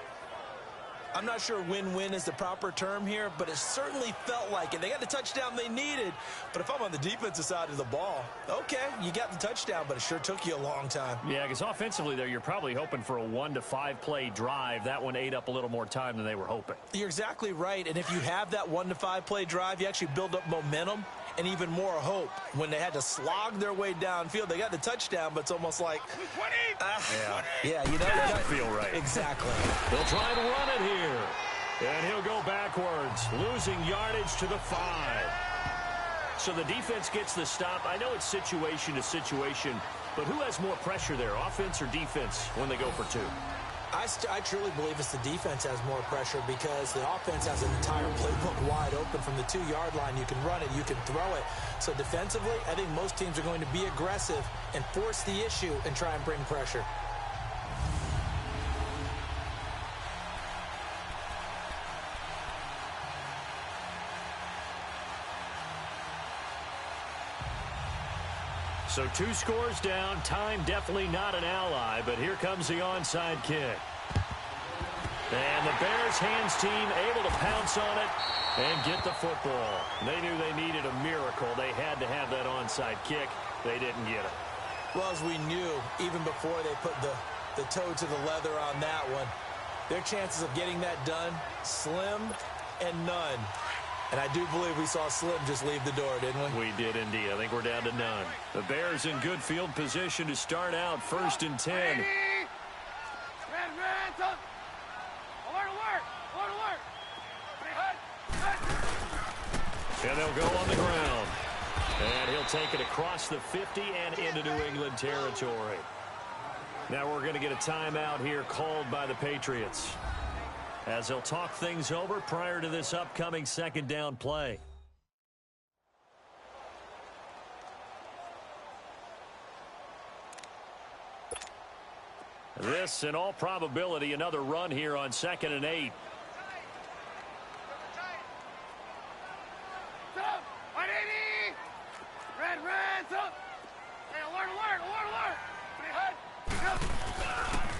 S3: I'm not sure win-win is the proper term here, but it certainly felt like it. They got the touchdown they needed, but if I'm on the defensive side of the ball, okay, you got the touchdown, but it sure took you a long time.
S2: Yeah, because offensively there, you're probably hoping for a 1 to 5 play drive. That one ate up a little more time than they were hoping.
S3: You're exactly right, and if you have that 1 to 5 play drive, you actually build up momentum and even more hope. When they had to slog their way downfield, they got the touchdown, but it's almost like, yeah, you know,
S2: that doesn't feel right.
S3: Exactly.
S2: They'll try and run it here, and he'll go backwards, losing yardage to the 5. So the defense gets the stop. I know it's situation to situation, but who has more pressure there, offense or defense, when they go for 2?
S3: I truly believe it's the defense has more pressure because the offense has an entire playbook wide open from the 2-yard line. You can run it, you can throw it. So defensively, I think most teams are going to be aggressive and force the issue and try and bring pressure.
S2: So 2 scores down, time definitely not an ally, but here comes the onside kick. And the Bears hands team able to pounce on it and get the football. They knew they needed a miracle. They had to have that onside kick. They didn't get it.
S3: Well, as we knew, even before they put the toe to the leather on that one, their chances of getting that done, slim and none. And I do believe we saw Slim just leave the door, didn't we?
S2: We did indeed. I think we're down to none. The Bears in good field position to start out 1st and 10. And they'll go on the ground. And he'll take it across the 50 and into New England territory. Now we're going to get a timeout here called by the Patriots, as they'll talk things over prior to this upcoming 2nd down play. This, in all probability, another run here on 2nd and 8.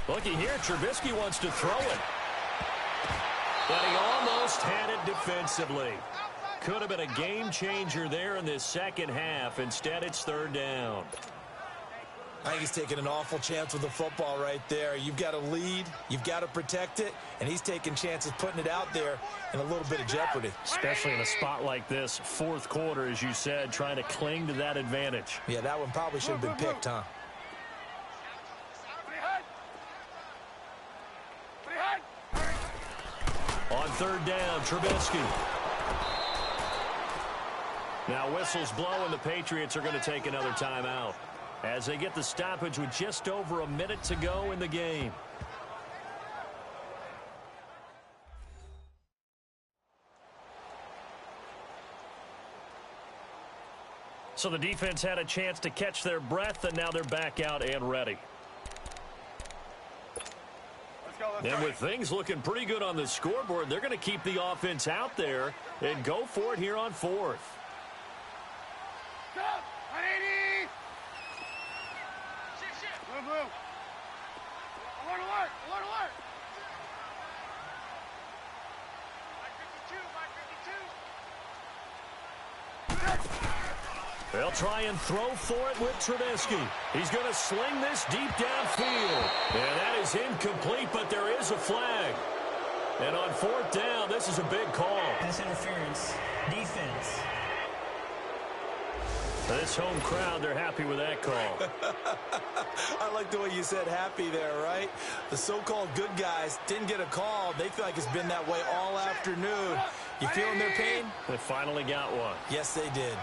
S2: Looky here, Trubisky wants to throw it. But he almost had it defensively. Could have been a game changer there in this 2nd half. Instead, it's 3rd down.
S3: I think he's taking an awful chance with the football right there. You've got to lead, you've got to protect it, and he's taking chances putting it out there in a little bit of jeopardy.
S2: Especially in a spot like this, 4th quarter, as you said, trying to cling to that advantage.
S3: Yeah, that one probably should have been picked, huh?
S2: On 3rd down, Trubisky. Now whistles blow, and the Patriots are going to take another timeout as they get the stoppage with just over a minute to go in the game. So the defense had a chance to catch their breath, and now they're back out and ready. And with things looking pretty good on the scoreboard, they're going to keep the offense out there and go for it here on fourth.
S5: Stop! 180! Move, move. Alert, alert, alert, alert!
S2: They'll try and throw for it with Trubisky. He's going to sling this deep downfield. And that is incomplete, but there is a flag. And on fourth down, this is a big call.
S6: Pass interference. Defense.
S2: This home crowd, they're happy with that call.
S3: I like the way you said happy there, right? The so-called good guys didn't get a call. They feel like it's been that way all afternoon. You feeling their pain?
S2: They finally got one.
S3: Yes, they did.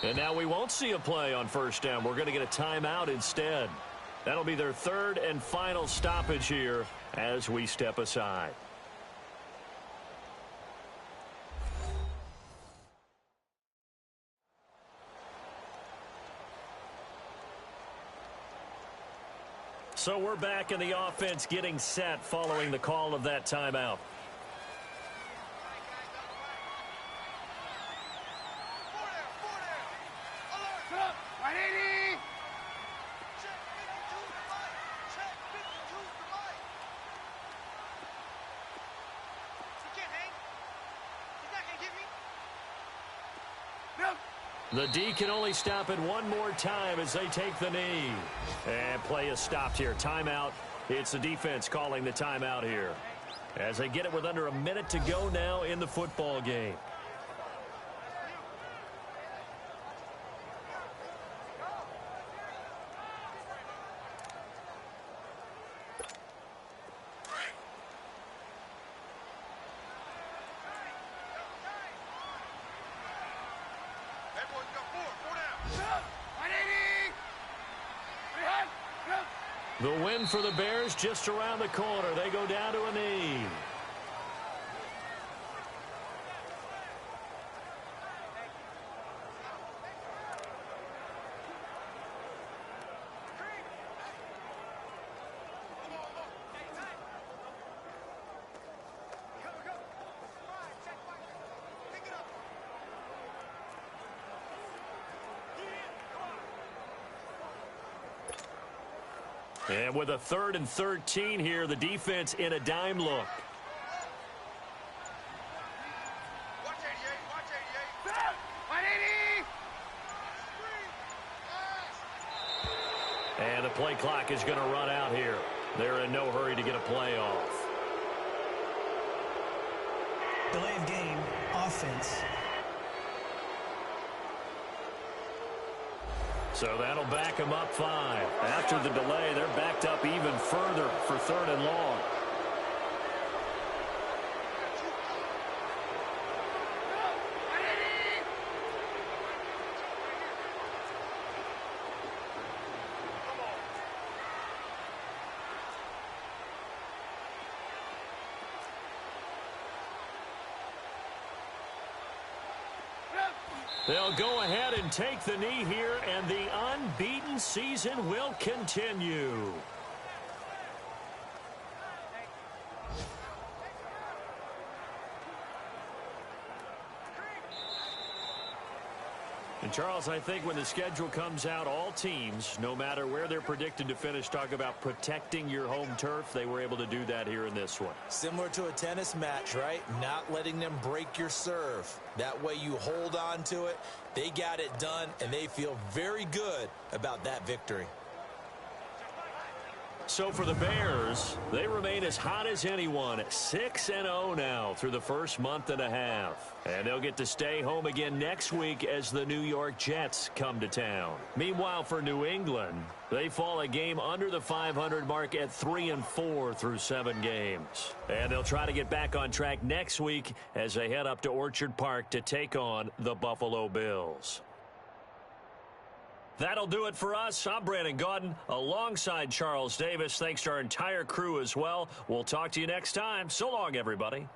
S2: And now we won't see a play on first down. We're going to get a timeout instead. That'll be their third and final stoppage here as we step aside. So we're back in the offense getting set following the call of that timeout. The D can only stop it one more time as they take the knee. And play is stopped here. Timeout. It's the defense calling the timeout here. As they get it with under a minute to go now in the football game. The win for the Bears just around the corner. They go down to a knee. And with a 3rd and 13 here, the defense in a dime look.
S5: Watch 88, watch 88.
S2: And the play clock is going to run out here. They're in no hurry to get a play off.
S6: Delay of game. Offense.
S2: So that'll back them up 5. After the delay, they're backed up even further for 3rd and long. They'll go ahead and take the knee here, and the unbeaten season will continue. And Charles, I think when the schedule comes out, all teams, no matter where they're predicted to finish, talk about protecting your home turf. They were able to do that here in this one.
S3: Similar to a tennis match, right? Not letting them break your serve. That way you hold on to it. They got it done, and they feel very good about that victory.
S2: So for the Bears, they remain as hot as anyone, 6-0 now through the first month and a half. And they'll get to stay home again next week as the New York Jets come to town. Meanwhile, for New England, they fall a game under the 500 mark at 3-4 through 7 games. And they'll try to get back on track next week as they head up to Orchard Park to take on the Buffalo Bills. That'll do it for us. I'm Brandon Gaudin alongside Charles Davis. Thanks to our entire crew as well. We'll talk to you next time. So long, everybody.